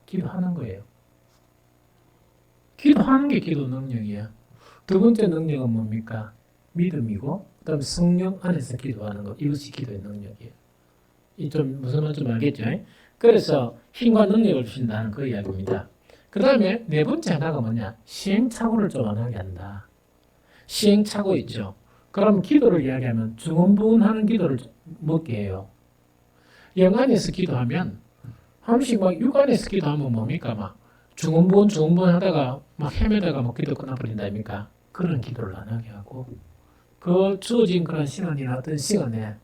기도하는 거예요. 기도하는 게 기도 능력이야. 두 번째 능력은 뭡니까? 믿음이고, 그 다음에 성령 안에서 기도하는 것. 이것이 기도의 능력이에요. 이 좀 무슨 말인지 좀 알겠죠? 그래서 힘과 능력을 주신다는 그 이야기입니다. 그 다음에 네 번째 하나가 뭐냐? 시행착오를 좀 안 하게 한다. 시행착오 있죠? 그럼 기도를 이야기하면 중언부언하는 기도를 먹게 해요. 영 안에서 기도하면 한 번씩 막 육 안에서 기도하면 뭡니까? 막 중언부언 하다가 막 헤매다가 막 기도 끝나버린다 아닙니까? 그런 기도를 안 하게 하고 그 주어진 그런 시간이나 어떤 시간에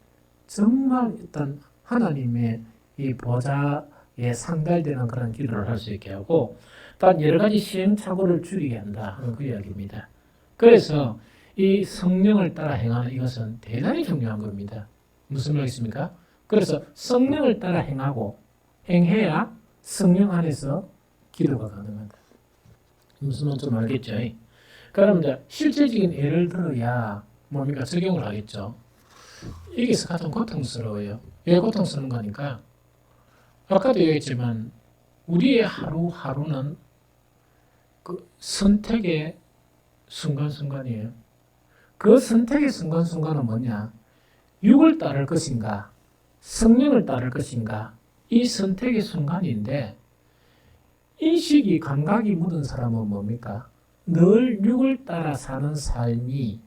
정말 일단 하나님의 이 보좌에 상달되는 그런 기도를 할 수 있게 하고 또 여러 가지 시행착오를 줄이게 한다 하는 그 이야기입니다. 그래서 이 성령을 따라 행하는 이것은 대단히 중요한 겁니다. 무슨 말이겠습니까? 그래서 성령을 따라 행하고 행해야 성령 안에서 기도가 가능하다. 무슨 말인지 좀 알겠죠? 그럼 이제 실제적인 예를 들어야 뭡니까? 적용을 하겠죠. 이게 가장 고통스러워요. 왜 고통스러운 거니까 아까도 얘기했지만 우리의 하루하루는 그 선택의 순간순간이에요. 그 선택의 순간순간은 뭐냐? 육을 따를 것인가, 성령을 따를 것인가, 이 선택의 순간인데, 인식이 감각이 묻은 사람은 뭡니까? 늘 육을 따라 사는 삶이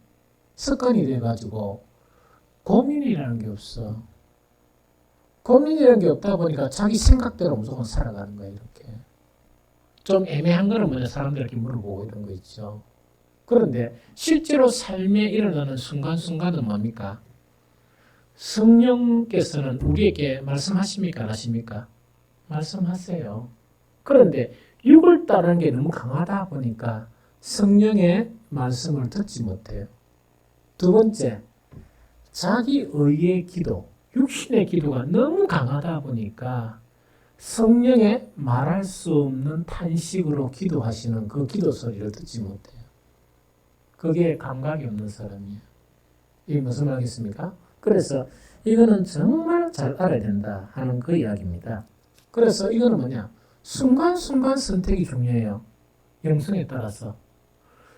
습관이 돼가지고 고민이라는 게 없어. 고민이라는 게 없다 보니까 자기 생각대로 무조건 살아가는 거야, 이렇게. 좀 애매한 거는 먼저 사람들에게 물어보고 이런 거 있죠. 그런데 실제로 삶에 일어나는 순간순간은 뭡니까? 성령께서는 우리에게 말씀하십니까? 안 하십니까? 말씀하세요. 그런데 육을 따르는 게 너무 강하다 보니까 성령의 말씀을 듣지 못해요. 두 번째, 자기 의의 기도, 육신의 기도가 너무 강하다 보니까 성령의 말할 수 없는 탄식으로 기도하시는 그 기도 소리를 듣지 못해요. 그게 감각이 없는 사람이에요. 이게 무슨 말이겠습니까? 그래서 이거는 정말 잘 알아야 된다 하는 그 이야기입니다. 그래서 이거는 뭐냐? 순간순간 선택이 중요해요. 영성에 따라서.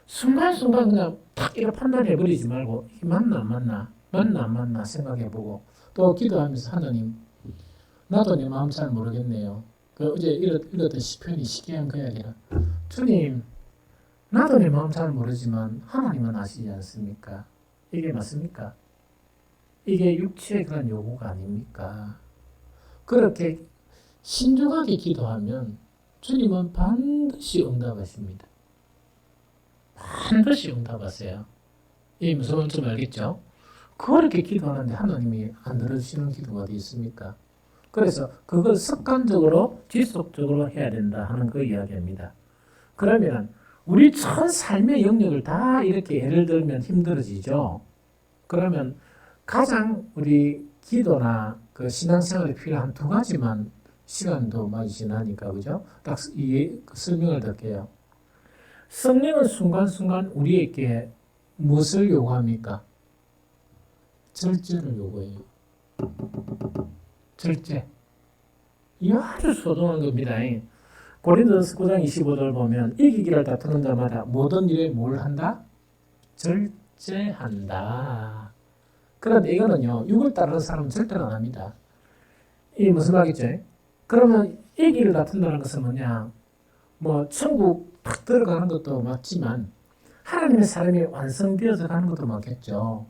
순간순간 그냥 탁 이렇게 판단해버리지 말고 이게 맞나 안 맞나, 맞나 안 맞나 생각해보고 또 기도하면서 하나님, 나도 내 마음 잘 모르겠네요. 어제 읽었던 시편이 시기한 그 이야기라. 주님, 나도 내 마음 잘 모르지만 하나님은 아시지 않습니까? 이게 맞습니까? 이게 육체에 그런 요구가 아닙니까? 그렇게 신중하게 기도하면 주님은 반드시 응답하십니다. 반드시 응답하세요. 이 무슨 말인지 알겠죠? 그렇게 기도하는데 하나님이 안 들어주시는 기도가 어디 있습니까? 그래서 그걸 습관적으로 지속적으로 해야 된다 하는 그 이야기입니다. 그러면 우리 전 삶의 영역을 다 이렇게 예를 들면 힘들어지죠. 그러면 가장 우리 기도나 그 신앙생활에 필요한 두 가지만 시간도 많이 지나니까 그죠? 딱 설명을 드릴게요. 성령은 순간순간 우리에게 무엇을 요구합니까? 절제를 요구해요. 절제. 이 아주 소중한 겁니다. 고린도서 9장 25절을 보면 이기기를 다투는 자마다 모든 일에 뭘 한다? 절제한다. 그런데 이거는요, 육을 따르는 사람은 절대로 안 합니다. 이 무슨 말이죠? 그러면 이기를 다툰다는 것은 뭐냐? 뭐 천국 탁 들어가는 것도 맞지만 하나님의 사람이 완성되어서 가는 것도 맞겠죠.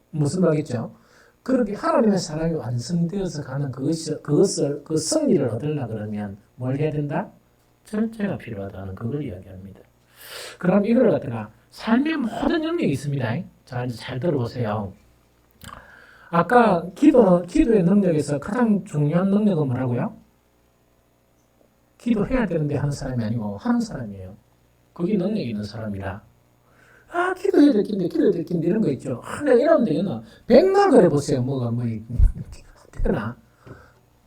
무슨 말이죠? 그렇게 하나님의 사람이 완성되어서 가는 그 승리를 얻으려 그러면 뭘 해야 된다? 절제가 필요하다는 그걸 이야기합니다. 그럼 이걸 갖다가 삶의 모든 영역이 있습니다. 자, 이제 잘 들어보세요. 아까 기도의 능력에서 가장 중요한 능력은 뭐라고요? 기도해야 되는데 하는 사람이 아니고 하는 사람이에요. 그게 능력이 있는 사람이라. 기도해야 될 텐데, 이런 거 있죠. 내가 이러면 되겠나? 백날 그래 보세요. 되나?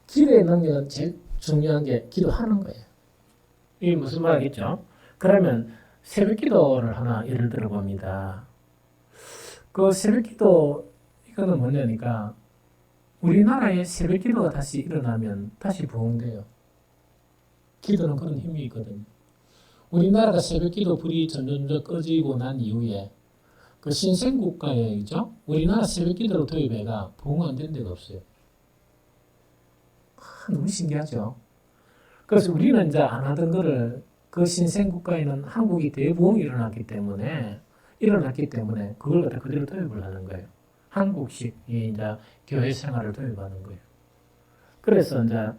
기도의 능력은 제일 중요한 게 기도하는 거예요. 이게 무슨 말이겠죠? 그러면 새벽 기도를 하나 예를 들어 봅니다. 그 새벽 기도, 이거는 뭐냐니까, 우리나라의 새벽 기도가 다시 일어나면 다시 부흥돼요. 기도는 그런 힘이 있거든요. 우리나라가 새벽 기도 불이 점점 꺼지고 난 이후에 그 신생국가에, 그죠? 우리나라 새벽 기도를 도입해가 부흥 안 된 데가 없어요. 너무 신기하죠? 그래서 우리는 이제 안 하던 거를 그 신생국가에는 한국이 대부흥이 일어났기 때문에 그걸 갖다 그대로 도입을 하는 거예요. 한국식 이제 교회 생활을 도입하는 거예요. 그래서 이제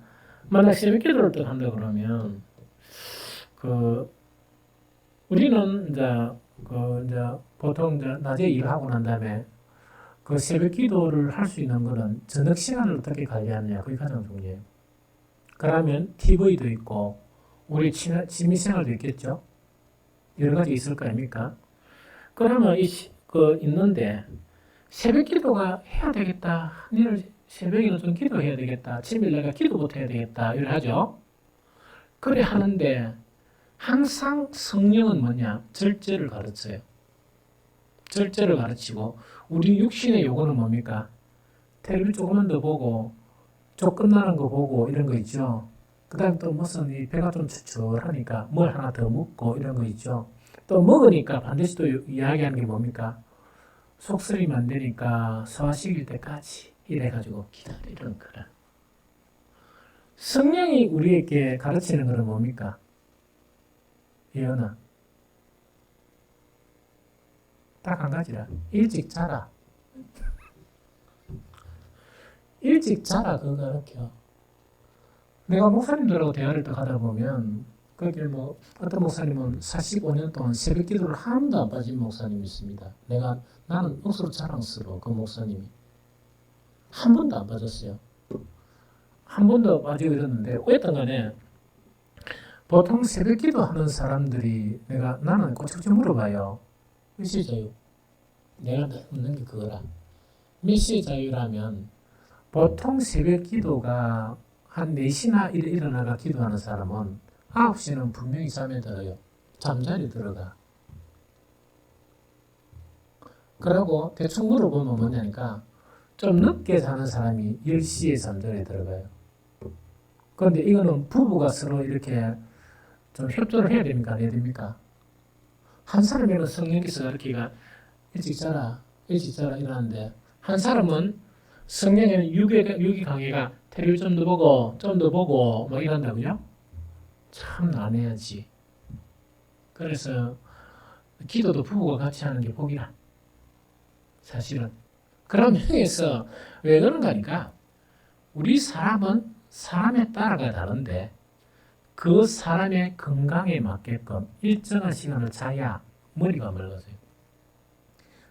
만약 새벽 기도를 또 한다 그러면 우리는 이제 보통 이제 낮에 일하고 난 다음에 그 새벽 기도를 할 수 있는 거는 저녁 시간을 어떻게 관리하느냐, 그게 가장 중요해요. 그러면 TV도 있고 우리 취미생활도 있겠죠. 여러 가지 있을 거 아닙니까? 그러면 있는데 새벽 기도가 해야 되겠다. 내일 새벽에는 좀 기도해야 되겠다. 아침에 내가 기도부터 해야 되겠다. 이걸 하죠. 그래 하는데 항상 성령은 뭐냐? 절제를 가르쳐요. 절제를 가르치고 우리 육신의 요구는 뭡니까? 텔레비전 조금만 더 보고 쪽 끝나는 거 보고 이런 거 있죠. 그 다음에 또 무슨 이 배가 좀 추출하니까 뭘 하나 더 먹고 이런 거 있죠. 또 먹으니까 반드시 또 이야기하는 게 뭡니까? 속쓰리면 안 되니까 소화시킬 때까지 이래가지고 기다리는 거라. 성령이 우리에게 가르치는 것은 뭡니까? 예언아. 딱 한 가지라. 일찍 자라. 일찍 자라 그거 가르쳐. 내가 목사님들하고 대화를 또 하다 보면 거기 뭐 어떤 목사님은 45년 동안 새벽 기도를 한 번도 안 빠진 목사님이 있습니다. 나는 억수로 자랑스러워. 그 목사님이 한 번도 안 빠졌어요. 한 번도 빠지고 이러는데 어쨌든 간에 보통 새벽 기도하는 사람들이 나는 꼬치꼬치 물어봐요. 몇 시에 자유? 내가 묻는 게 그거라. 몇 시에 자유라면 보통 새벽 기도가 한 4시나 일어나가 기도하는 사람은 9시는 분명히 잠에 들어요. 잠자리 들어가. 그러고 대충 물어보면 뭐냐니까 좀 늦게 자는 사람이 10시에 잠자리에 들어가요. 그런데 이거는 부부가 서로 이렇게 좀 협조를 해야 됩니까? 안 해야 됩니까? 한 사람에는 성령께서 이렇게 일찍 자라 이러는데 한 사람은 성령에는 유기 강해가 테레비 좀 더 보고 뭐 이런다고요? 참 난해하지. 그래서 기도도 부부가 같이 하는 게 복이라. 사실은. 그런 면에서 왜 그런가 하니까 우리 사람은 사람에 따라가 다른데 그 사람의 건강에 맞게끔 일정한 시간을 자야 머리가 맑아져요.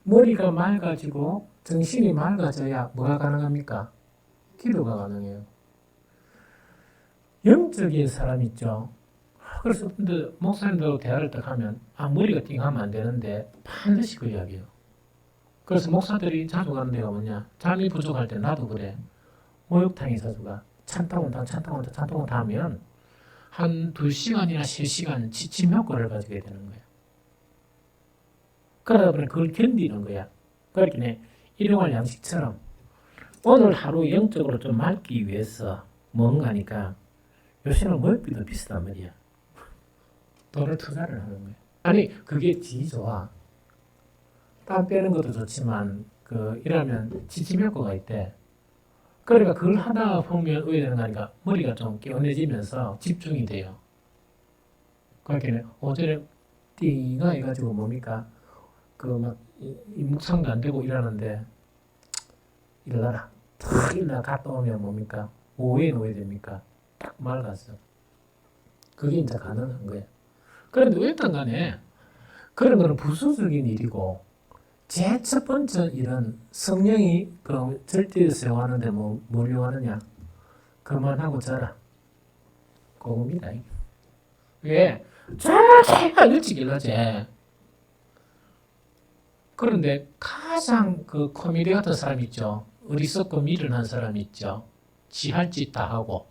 머리가 맑아지고 정신이 맑아져야 뭐가 가능합니까? 기도가 가능해요. 영적인 사람 있죠. 그래서 근데 목사님들하고 대화를 딱 하면 머리가 띵하면 안 되는데 반드시 그 이야기예요. 그래서 목사들이 자주 가는 데가 뭐냐? 잠이 부족할 때 나도 그래. 목욕탕에 자주 가. 찬타곤 다 하면 한 2시간이나 3시간 지침 효과를 가지게 되는 거야. 그러다 보니 그걸 견디는 거야. 그러니까 일용할 양식처럼 오늘 하루 영적으로 좀 맑기 위해서 뭔가니까 요새는 목욕비도 비싸단 말이야. 돈을 투자를 하는 거야. 아니 그게 지 좋아. 땀 빼는 것도 좋지만 일하면 지침 효과가 있대. 그러니까 그걸 하다 보면 왜 되는 거니까 머리가 좀 개운해지면서 집중이 돼요. 그렇게 오전에 띵가 해가지고 뭡니까? 묵상도 안 되고 일하는데 일어나라. 탁 일어나 갔다 오면 뭡니까? 오후에 됩니까? 딱 맑았어. 그게 이제 가능한 거예요. 그런데 어쨌든 간에 그런 거는 부수적인 일이고 제 첫 번째 일은 성령이 절대를 사용하는데 뭘 요하느냐? 그만하고 자라. 그겁니다. 왜? 제가 일찍 일어나지. 그런데 가장 코미디 같은 사람 있죠. 어리석고 미련한 사람 있죠. 지 할 짓 다 하고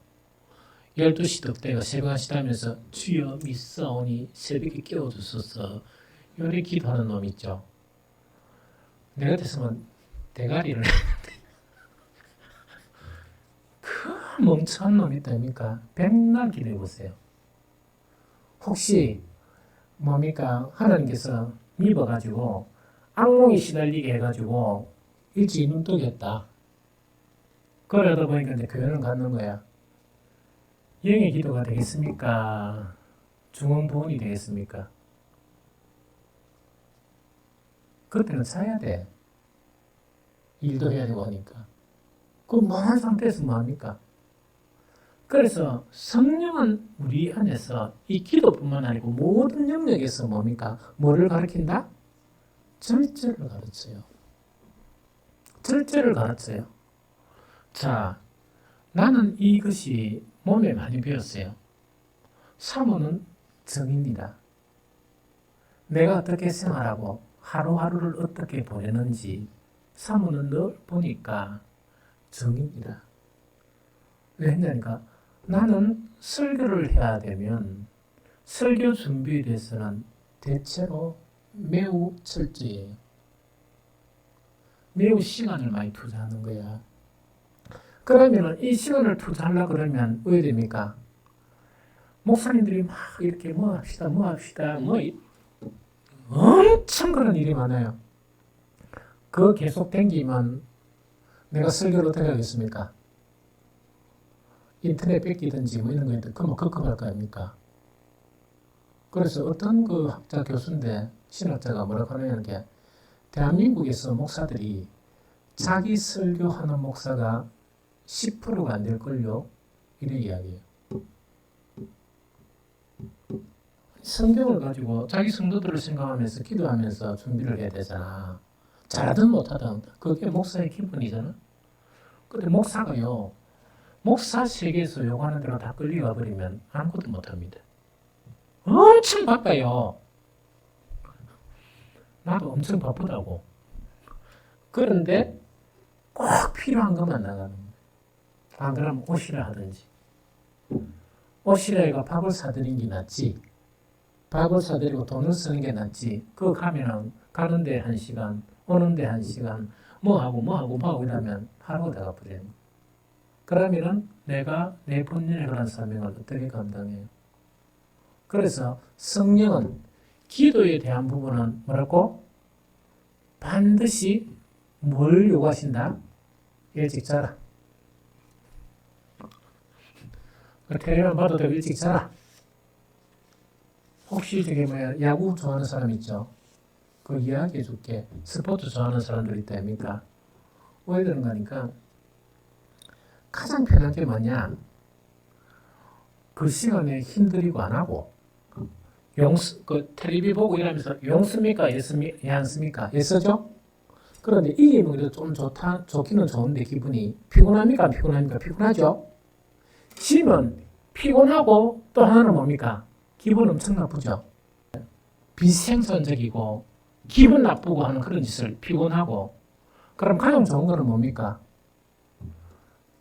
12시 덕대가 새벽 1시 하면서 주여 믿사오니 새벽에 깨워주소서 요리 기도하는 놈 있죠. 내 같았으면 대가리를 그 멍청한 놈 있다니까 백날 기도해 보세요. 혹시 뭡니까? 하나님께서 입어가지고 악몽이 시달리게 해가지고 일찍 눈 뜨겠다. 그러다 보니까 이제 교회를 갖는 거야. 영의 기도가 되겠습니까? 중언부언이 되겠습니까? 그때는 자야 돼. 일도 해야 되고 하니까. 그 망한 상태에서 뭐합니까? 그래서 성령은 우리 안에서 이 기도뿐만 아니고 모든 영역에서 뭡니까? 뭐를 가르친다? 절제를 가르쳐요. 절제를 가르쳐요. 자, 나는 이것이 몸에 많이 배웠어요. 사모는 정입니다. 내가 어떻게 생활하고 하루하루를 어떻게 보내는지 사모는 늘 보니까 정입니다. 왜 했냐니까 나는 설교를 해야 되면 설교 준비에 대해서는 대체로 매우 철저해요. 매우 시간을 많이 투자하는 거야. 그러면 이 시간을 투자하려고 그러면 왜 됩니까? 목사님들이 막 이렇게 뭐 합시다 엄청 그런 일이 많아요. 그거 계속 댕기면 내가 설교를 어떻게 하겠습니까? 인터넷 뺏기든지 뭐 이런 거 있는데 그러면 급급할 거 아닙니까? 그래서 어떤 그 학자 교수인데 신학자가 뭐라고 하냐는 게 대한민국에서 목사들이 자기 설교하는 목사가 10%가 안 될걸요? 이런 이야기예요. 성경을 가지고 자기 성도들을 생각하면서 기도하면서 준비를 해야 되잖아. 잘하든 못하든 그게 목사의 기본이잖아. 근데 목사가요. 목사 세계에서 요구하는 대로 다 끌려가 버리면 아무것도 못합니다. 엄청 바빠요. 나도 엄청 바쁘다고. 그런데 꼭 필요한 것만 나가는 거예요. 안 그러면 옷이라 하든지. 옷이라 해가 밥을 사드리는 게 낫지. 밥을 사드리고 돈을 쓰는 게 낫지. 그거 가면은 가는데 1시간, 오는데 1시간, 뭐 하고 이러면 하루가 다 가버려요. 그러면은 내가 내 본연에 관한 사명을 어떻게 감당해요? 그래서 성령은 기도에 대한 부분은 뭐라고? 반드시 뭘 요구하신다? 일찍 자라. 텔레비전 봐도 되고 일찍 자라. 혹시 저게 뭐야 야구 좋아하는 사람 있죠? 그 이야기해 줄게. 스포츠 좋아하는 사람들 있다 아닙니까? 왜 그런가 하니까 가장 편한 게 뭐냐? 그 시간에 힘들이고 안 하고 텔레비 보고 이러면서 용습니까? 예 않습니까? 예서죠? 그런데 이게 뭐 좀 좋기는 좋은데 기분이 피곤합니까? 안 피곤합니까? 피곤하죠? 쉬면 피곤하고 또 하나는 뭡니까? 기분 엄청 나쁘죠? 비생산적이고 기분 나쁘고 하는 그런 짓을 피곤하고 그럼 가장 좋은 거는 뭡니까?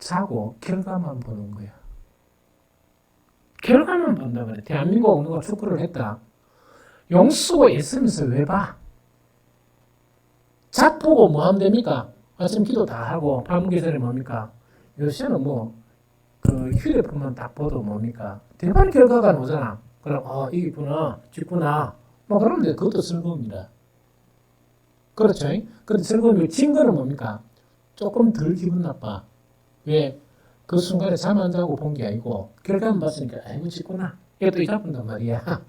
자고 결과만 보는 거야. 결과만 본다 그래. 대한민국 누가 축구를 했다. 용 쓰고 애쓰면서 왜 봐? 작 보고 뭐 하면 됩니까? 아침 기도 다 하고 밥 먹기 전에 뭡니까? 요새는 그 휴대폰만 딱 봐도 뭡니까? 대박 결과가 나오잖아. 그럼 이기구나, 짓구나. 뭐 그런데 그것도 즐거움이다. 그렇죠? 그런데 즐거움이 진 거는 뭡니까? 조금 덜 기분 나빠. 왜? 그 순간에 잠 안 자고 본 게 아니고 결과만 봤으니까 아이고 짓구나. 이것도 잊어본단 말이야.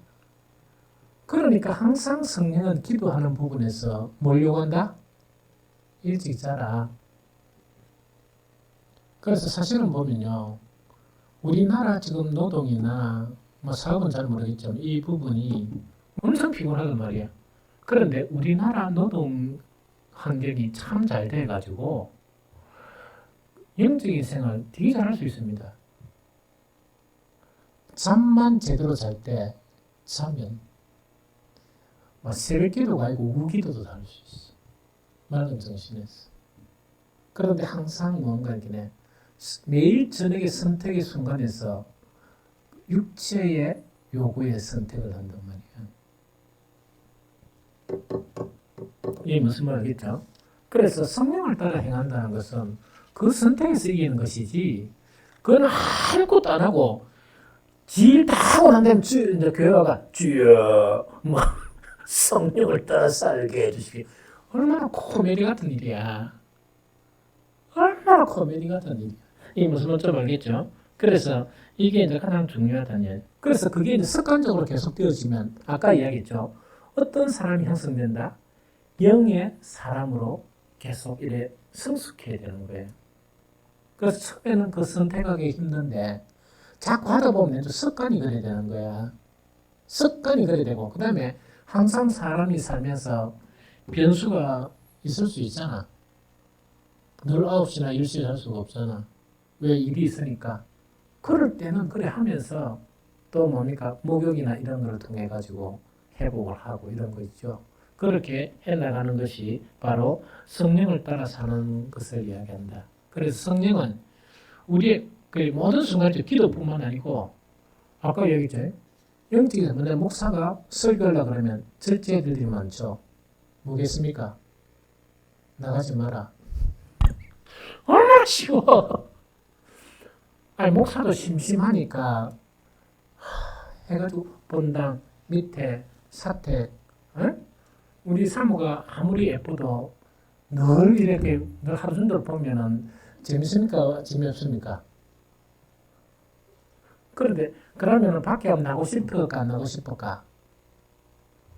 그러니까 항상 성령은 기도하는 부분에서 뭘 요구한다? 일찍 자라. 그래서 사실은 보면요. 우리나라 지금 노동이나 뭐 사업은 잘 모르겠지만 이 부분이 엄청 피곤하단 말이야. 그런데 우리나라 노동 환경이 참 잘 돼가지고 영적인 생활 되게 잘할 수 있습니다. 잠만 제대로 잘 때 자면 새벽 기도가 아니고 오후 기도도 할 수 있어. 맑은 정신에서. 그런데 항상 뭔가 이렇게 매일 저녁에 선택의 순간에서 육체의 요구에 선택을 한단 말이야. 이게 무슨 말 알겠죠? 그래서 성령을 따라 행한다는 것은 그 선택에서 이기는 것이지, 그건 아무것도 안 하고, 질 다 하고 난 다음에 이제 교회 와가, 주여, 성령을 따라 살게 해주시기. 얼마나 코미디 같은 일이야. 얼마나 코미디 같은 일이야. 이게 무슨 말인지 알겠죠? 그래서 이게 이제 가장 중요하다는 얘기. 그래서 그게 이제 습관적으로 계속되어지면, 아까 이야기했죠. 어떤 사람이 형성된다? 영의 사람으로 계속 이래 성숙해야 되는 거예요. 그래서 처음에는 그 선택하기 힘든데, 자꾸 하다 보면 습관이 그래 되는 거야. 습관이 그래 되고, 그 다음에 항상 사람이 살면서 변수가 있을 수 있잖아. 늘 9시나 10시에 할 수가 없잖아. 왜? 일이 있으니까. 그럴 때는 그래 하면서 또 뭡니까? 목욕이나 이런 걸 통해 가지고 회복을 하고 이런 거 있죠. 그렇게 해나가는 것이 바로 성령을 따라 사는 것을 이야기한다. 그래서 성령은 우리의 그 모든 순간에 기도뿐만 아니고, 아까 얘기했죠. 영적인 근데 목사가 설교하려고 그러면 절제들이 많죠. 뭐겠습니까? 나가지 마라. 얼마나 쉬워. 아니 목사도 심심하니까 해가지고 본당 밑에 사택, 우리 사모가 아무리 예뻐도 늘 이렇게 늘 하루 종일 보면은 재밌습니까? 재미없습니까? 그런데 그러면은 밖에 한번 나가고 싶을까 안 나가고 싶을까?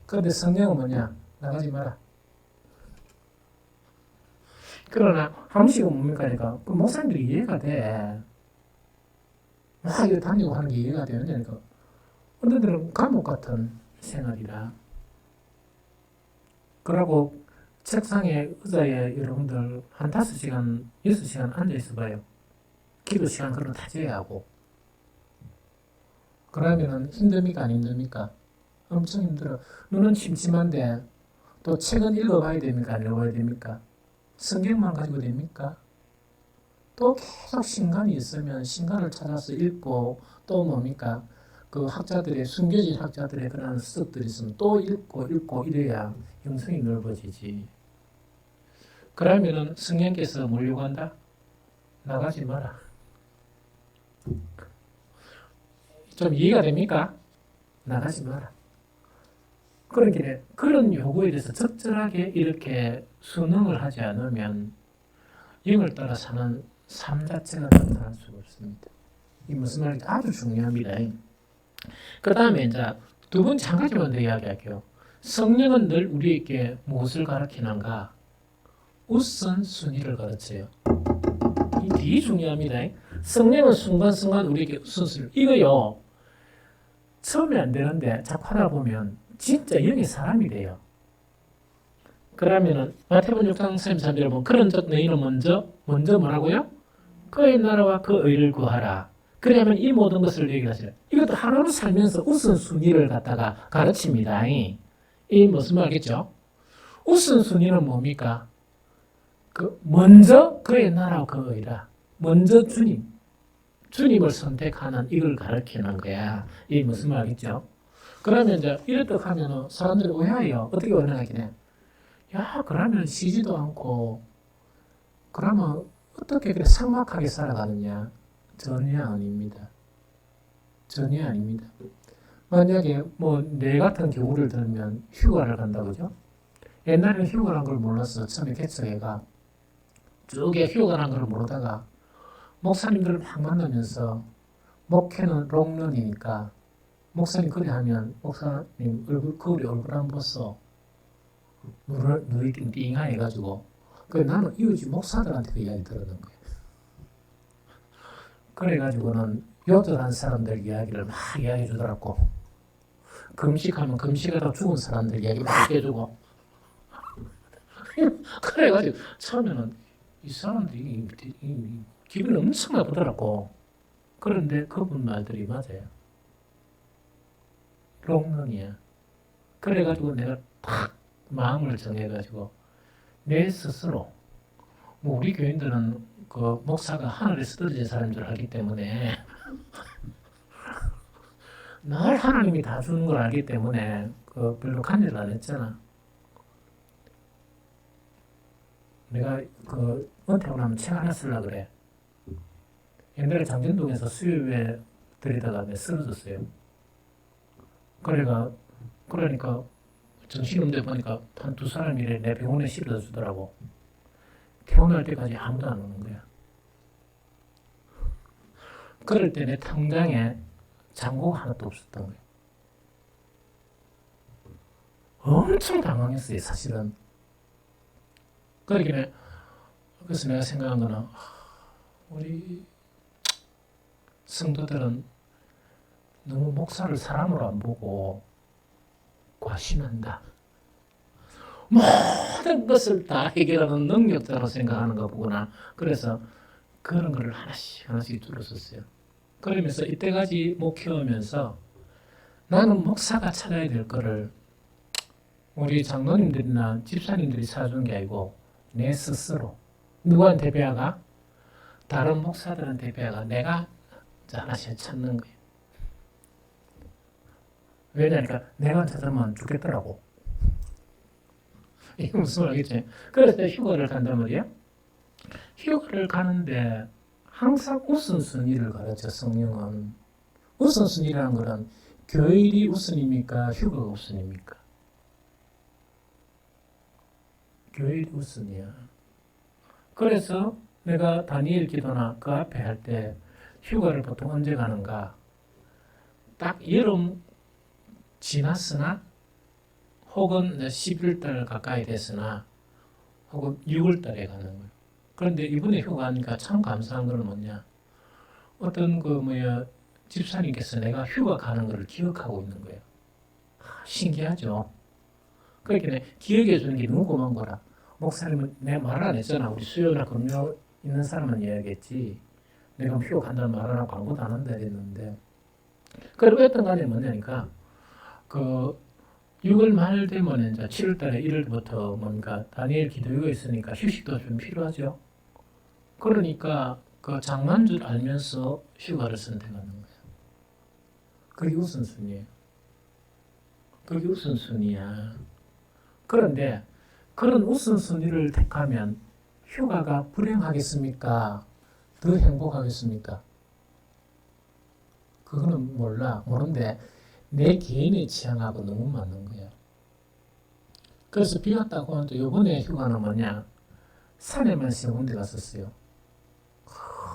그런데 성령은 뭐냐? 나가지 마라. 그러나 함식은 뭡니까? 그러니까 그 목사님들이 이해가 돼. 막 이거 다니고 하는 게 이해가 되는데 어떤 데는 감옥 같은 생활이라. 그러고 책상에 의자에 여러분들 한 5시간, 6시간 앉아 있어 봐요. 기도 시간 그런 거 다져야 하고. 그러면은 힘듭니까? 안 힘듭니까? 엄청 힘들어. 눈은 침침한데 또 책은 읽어봐야 됩니까? 안 읽어봐야 됩니까? 성경만 가지고 됩니까? 또 계속 신간이 있으면 신간을 찾아서 읽고 또 뭡니까? 그 학자들의 숨겨진 학자들의 그런 습들이 있으면 또 읽고 이래야 영성이 넓어지지. 그러면은 성령께서 뭘 요구한다? 나가지 마라. 좀 이해가 됩니까? 나가지 마라. 그러니까 그런 요구에 대해서 적절하게 이렇게 순응을 하지 않으면 영을 따라 사는 삶 자체가 나타날 수가 없습니다. 이 무슨 말인지 아주 중요합니다. 그 다음에 이제 두 번째 한 가지만 더 이야기할게요. 성령은 늘 우리에게 무엇을 가르치는가? 우선순위를 가르쳐요. 이 되게 중요합니다. 성령은 순간순간 우리에게 우선순위. 이거요. 처음에 안 되는데 자꾸 하다 보면 진짜 영의 사람이 돼요. 그러면은 마태복음 6장 33절에 보면 그런즉 너희는 먼저 뭐라고요? 그의 나라와 그 의를 구하라. 그러면 이 모든 것을 얘기하시라. 이것도 하루를 살면서 우선순위를 갖다가 가르칩니다. 이 무슨 말이겠죠? 우선순위는 뭡니까? 먼저 그의 나라와 그 의라. 먼저 주님을 선택하는 이걸 가르치는 거야. 이 무슨 말이죠? 그러면 이제 이렇듯 하면은 사람들이 오해해요. 어떻게 오해하긴 해? 야, 그러면 쉬지도 않고, 그러면 어떻게 그렇게 삭막하게 살아가느냐? 전혀 아닙니다. 전혀 아닙니다. 만약에 뭐 내 같은 경우를 들면 휴가를 간다 그죠? 옛날에는 휴가란 걸 몰랐어. 처음에 개척해가 쭉에 휴가란 걸 모르다가 목사님들을 막 만나면서 목회는 롱런이니까 목사님 그래 하면 목사님 거울에 얼굴 안 봤어. 눈이 띵띵하게 해가지고 나는 이웃집 목사들한테 그 이야기 들었는 거예요. 그래가지고는 요절한 사람들 이야기를 막 이야기해 주더라고. 금식하면 금식하다 죽은 사람들 이야기 막 해주고. 그래가지고 처음에는 이 사람들이 기분이 엄청 나쁘더라고. 그런데 그분 말들이 맞아요. 롱런이야. 그래가지고 내가 탁 마음을 정해가지고 내 스스로 뭐 우리 교인들은 그 목사가 하늘에서 떨어진 사람인 줄 알기 때문에 늘 하나님이 다 주는 걸 알기 때문에 그 별로 간절을 안 했잖아. 내가 그 은퇴하고 나면 책 하나 쓰려고 그래. 옛날에 장전동에서 수요일에 들이다가 내 쓰러졌어요. 그러니까 정신없는데 보니까 한 두 사람이 내 병원에 실어다 주더라고. 퇴원할 때까지 아무도 안 오는 거야. 그럴 때 내 통장에 잔고가 하나도 없었던 거야. 엄청 당황했어요, 사실은. 그래서 내가 생각한 거는 우리 성도들은 너무 목사를 사람으로 안 보고 과신한다. 모든 것을 다 해결하는 능력자로 생각하는 거 보구나. 그래서 그런 걸 하나씩 줄었었어요. 그러면서 이때까지 목회하면서 나는 목사가 찾아야 될 거를 우리 장로님들이나 집사님들이 찾아준 게 아니고 내 스스로 누구한테 배워가? 다른 목사들한테 배워가 내가 하나씩 찾는 거예요. 왜냐니까 내가 찾으면 죽겠더라고. 이게 무슨 말이겠지? 그래서 휴가를 간단 말이야. 휴가를 가는데 항상 우선순위를 가르쳐 성령은. 우선순위라는 것은 교일이 우선입니까? 휴가가 우선입니까? 교회일이 우선이야. 그래서 내가 다니엘 기도나 그 앞에 할 때 휴가를 보통 언제 가는가? 딱 여름 지났으나 혹은 11달 가까이 됐으나 혹은 6월 달에 가는 거예요. 그런데 이번에 휴가하니까 참 감사한 건 뭐냐? 어떤 집사님께서 내가 휴가 가는 것을 기억하고 있는 거예요. 신기하죠? 그렇게 기억해 주는 게 너무 고마운 거라. 목사님은 내 말을 안 했잖아. 우리 수요나 금요 있는 사람은 이야기했지. 내가 휴가 간다는 말을 하고 광고도 안 한다 했는데. 그리고 어떤 간에 뭐냐니까, 6월 말 되면 이제 7월 달에 1월부터 뭔가 다니엘 기도회가 있으니까 휴식도 좀 필요하죠. 그러니까 그 장만 줄 알면서 휴가를 선택하는 거예요. 그게 우선순위예요. 그게 우선순위야. 그런데 그런 우선순위를 택하면 휴가가 불행하겠습니까? 더 행복하겠습니까? 그거는 모르는데 내 개인의 취향하고 너무 맞는 거야. 그래서 비 왔다고 하는데 요번에 휴가는 뭐냐? 산에만 3군데 갔었어요.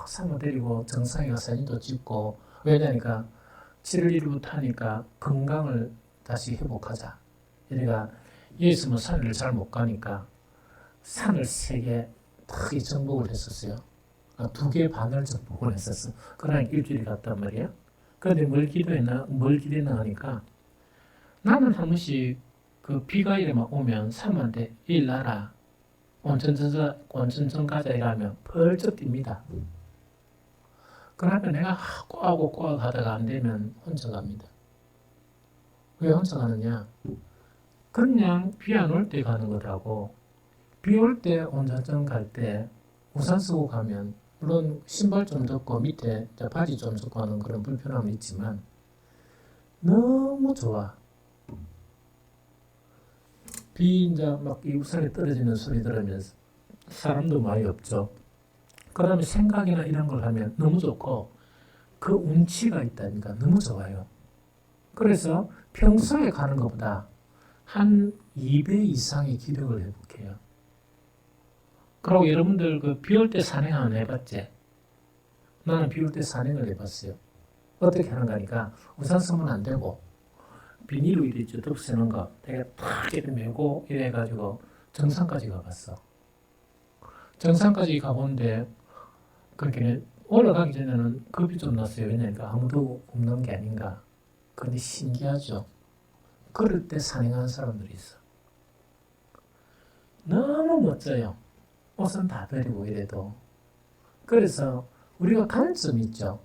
산을 데리고 정상에 가서 사진도 찍고, 왜냐니까 7월 1일부터 하니까 건강을 다시 회복하자. 그러니까 여기서 산을 잘 못 가니까 산을 3개 크게 정복을 했었어요. 2개 반을 정복을 했었어. 그러니까 일주일 갔단 말이에요. 그런데 뭘 기대나 하니까 나는 한 번씩 그 비가 이래만 오면 사람한테 일 나라 온천전 가자 이러면 펄쩍 뜁니다. 그러면 내가 꼬아고 하다가 안 되면 혼자 갑니다. 왜 혼자 가느냐? 그냥 비 안 올 때 가는 거라고. 비 올 때 온천전 갈 때 우산 쓰고 가면 물론 신발 좀 덮고 밑에 바지 좀 젖고 하는 그런 불편함이 있지만 너무 좋아. 비 이제 막 이 우산에 떨어지는 소리 들으면서 사람도 많이 없죠. 그러면 생각이나 이런 걸 하면 너무 좋고 그 운치가 있다니까 너무 좋아요. 그래서 평소에 가는 것보다 한 2배 이상의 기력을 회복해요. 그리고 여러분들 그 비 올 때 산행 한번 해봤지? 나는 비 올 때 산행을 해봤어요. 어떻게 하는가 하니까 우산 쓰면 안 되고 비닐로 이렇게 덮쓰는 거 되게 탁 이렇게 메고 이래가지고 정상까지 가봤어. 정상까지 가본데 그렇게 올라가기 전에는 겁이 좀 났어요. 왜냐니까 아무도 없는 게 아닌가. 그런데 신기하죠. 그럴 때 산행하는 사람들이 있어. 너무 멋져요. 옷은 다 버리고 이래도. 그래서 우리가 관점 있죠.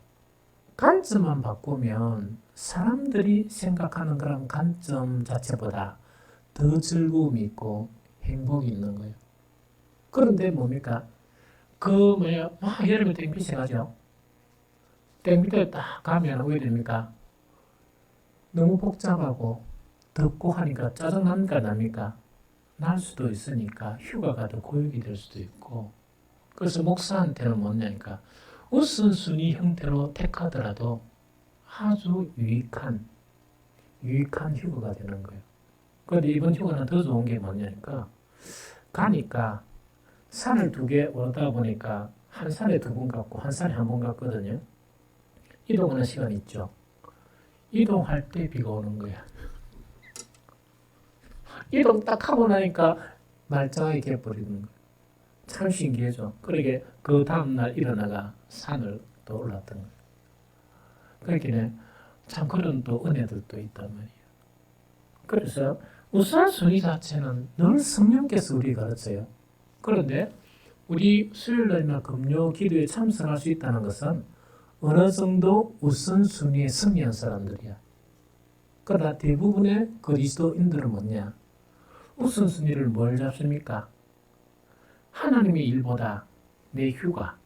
관점만 바꾸면 사람들이 생각하는 그런 관점 자체보다 더 즐거움이 있고 행복이 있는 거예요. 그런데 뭡니까? 여름에 땡빛에 가죠. 땡빛에 딱 가면 왜 됩니까? 너무 복잡하고 덥고 하니까 짜증난가 납니까? 날 수도 있으니까 휴가가 더 고역이 될 수도 있고. 그래서 목사한테는 뭐냐니까 우선순위 형태로 택하더라도 아주 유익한 휴가가 되는 거예요. 그런데 이번 휴가는 더 좋은 게 뭐냐니까 가니까 산을 2개 오르다 보니까 한 산에 2번 갔고 한 산에 1번 갔거든요. 이동하는 시간 있죠. 이동할 때 비가 오는 거야. 이동 딱 하고 나니까 말짱하게 개버리는 거야. 참 신기하죠. 그러게 그 다음날 일어나가 산을 또 올랐던 거예요. 그렇게 참 그런 또 은혜들도 있단 말이에요. 그래서 우선순위 자체는 늘 성령께서 우리 가르쳐요. 그런데 우리 수요일날이나 금요 기도에 참석할 수 있다는 것은 어느 정도 우선순위에 승리한 사람들이야. 그러나 대부분의 그리스도인들은 뭐냐? 우선순위를 뭘 잡습니까? 하나님의 일보다 내 휴가,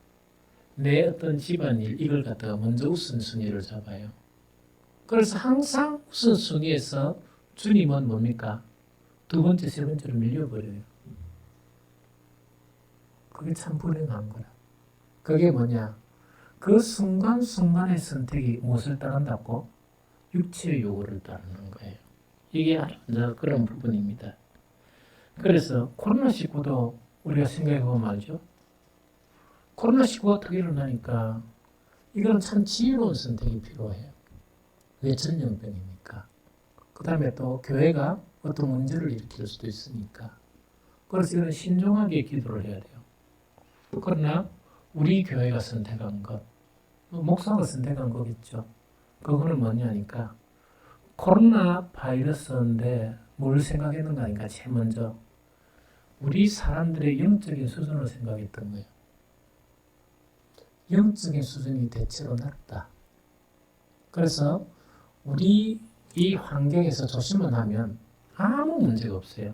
내 어떤 집안일 이걸 갖다가 먼저 우선순위를 잡아요. 그래서 항상 우선순위에서 주님은 뭡니까? 2번째, 3번째로 밀려버려요. 그게 참 불행한 거야. 그게 뭐냐? 그 순간순간의 선택이 무엇을 따른다고? 육체의 요구를 따르는 거예요. 이게 아주 그런 부분입니다. 그래서 코로나19도 우리가 생각해보면 말이죠. 코로나19가 딱 일어나니까 이거는 참 지혜로운 선택이 필요해요. 왜 전염병이니까. 그 다음에 또 교회가 어떤 문제를 일으킬 수도 있으니까. 그래서 이건 신중하게 기도를 해야 돼요. 그러나 우리 교회가 선택한 것, 목사가 선택한 거겠죠. 그거는 뭐냐니까 코로나 바이러스인데 뭘 생각했는가 하니까 제일 먼저 우리 사람들의 영적인 수준을 생각했던 거예요. 영적인 수준이 대체로 낮다. 그래서 우리 이 환경에서 조심만 하면 아무 문제가 없어요.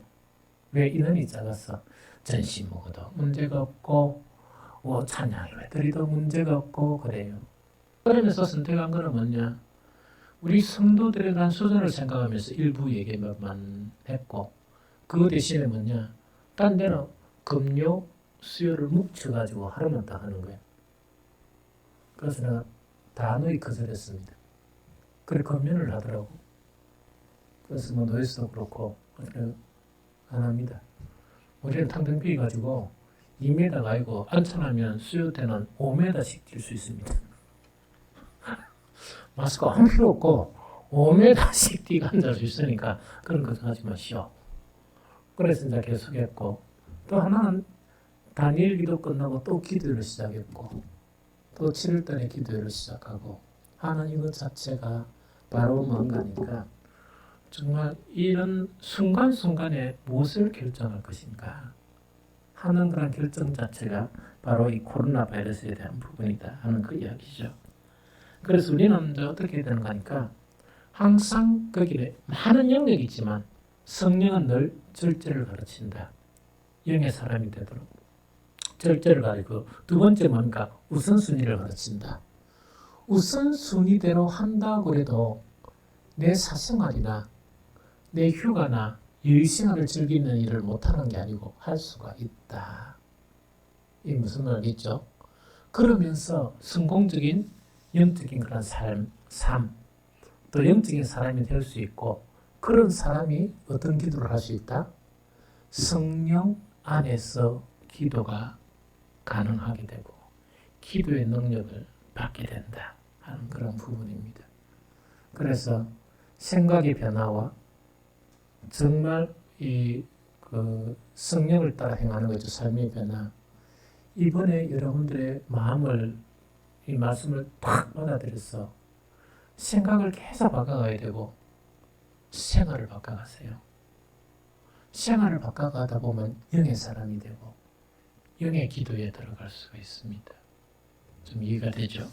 왜? 인원이 작아서 전시 먹어도 문제가 없고 찬양 예배드리도 문제가 없고 그래요. 그러면서 선택한 거는 뭐냐? 우리 성도들에 대한 수준을 생각하면서 일부 얘기만 했고 그 대신에 뭐냐? 딴 데는 금요 수요를 뭉쳐가지고 하루만 딱 하는 거예요. 그래서 내가 단호히 거절했습니다. 그래 금연을 하더라고. 그래서 뭐 노예스도 그렇고 안 합니다. 우리는 탕탕 가지고 2m가 아니고 안전하면 수요 때는 5m씩 뛸 수 있습니다. 마스크 한 필요 없고 5m씩 뛰고 앉을 수 있으니까 그런 걱정하지 마시오. 그래서 이제 계속했고 또 하나는 다니엘 기도 끝나고 또 기도를 시작했고 또 7월달에 기도를 시작하고 하는 이것 자체가 바로 뭔가니까 정말 이런 순간순간에 무엇을 결정할 것인가 하는 그런 결정 자체가 바로 이 코로나 바이러스에 대한 부분이다 하는 그 이야기죠. 그래서 우리는 이제 어떻게 되는가 하니까 항상 거기에 많은 영역이 있지만 성령은 늘 절제를 가르친다. 영의 사람이 되도록 절제를 가르치고 두 번째 뭔가 우선순위를 가르친다. 우선순위대로 한다고 해도 내 사생활이나 내 휴가나 여유시간을 즐기는 일을 못하는 게 아니고 할 수가 있다. 이게 무슨 말이겠죠? 그러면서 성공적인 영적인 그런 삶, 또 영적인 사람이 될 수 있고 그런 사람이 어떤 기도를 할 수 있다? 성령 안에서 기도가 가능하게 되고 기도의 능력을 받게 된다 하는 그런 부분입니다. 그래서 생각의 변화와 정말 그 성령을 따라 행하는 거죠. 삶의 변화. 이번에 여러분들의 마음을 이 말씀을 팍 받아들여서 생각을 계속 바꿔가야 되고 생활을 바꿔가세요. 생활을 바꿔가다 보면 영의 사람이 되고 영의 기도에 들어갈 수가 있습니다. 좀 이해가 되죠?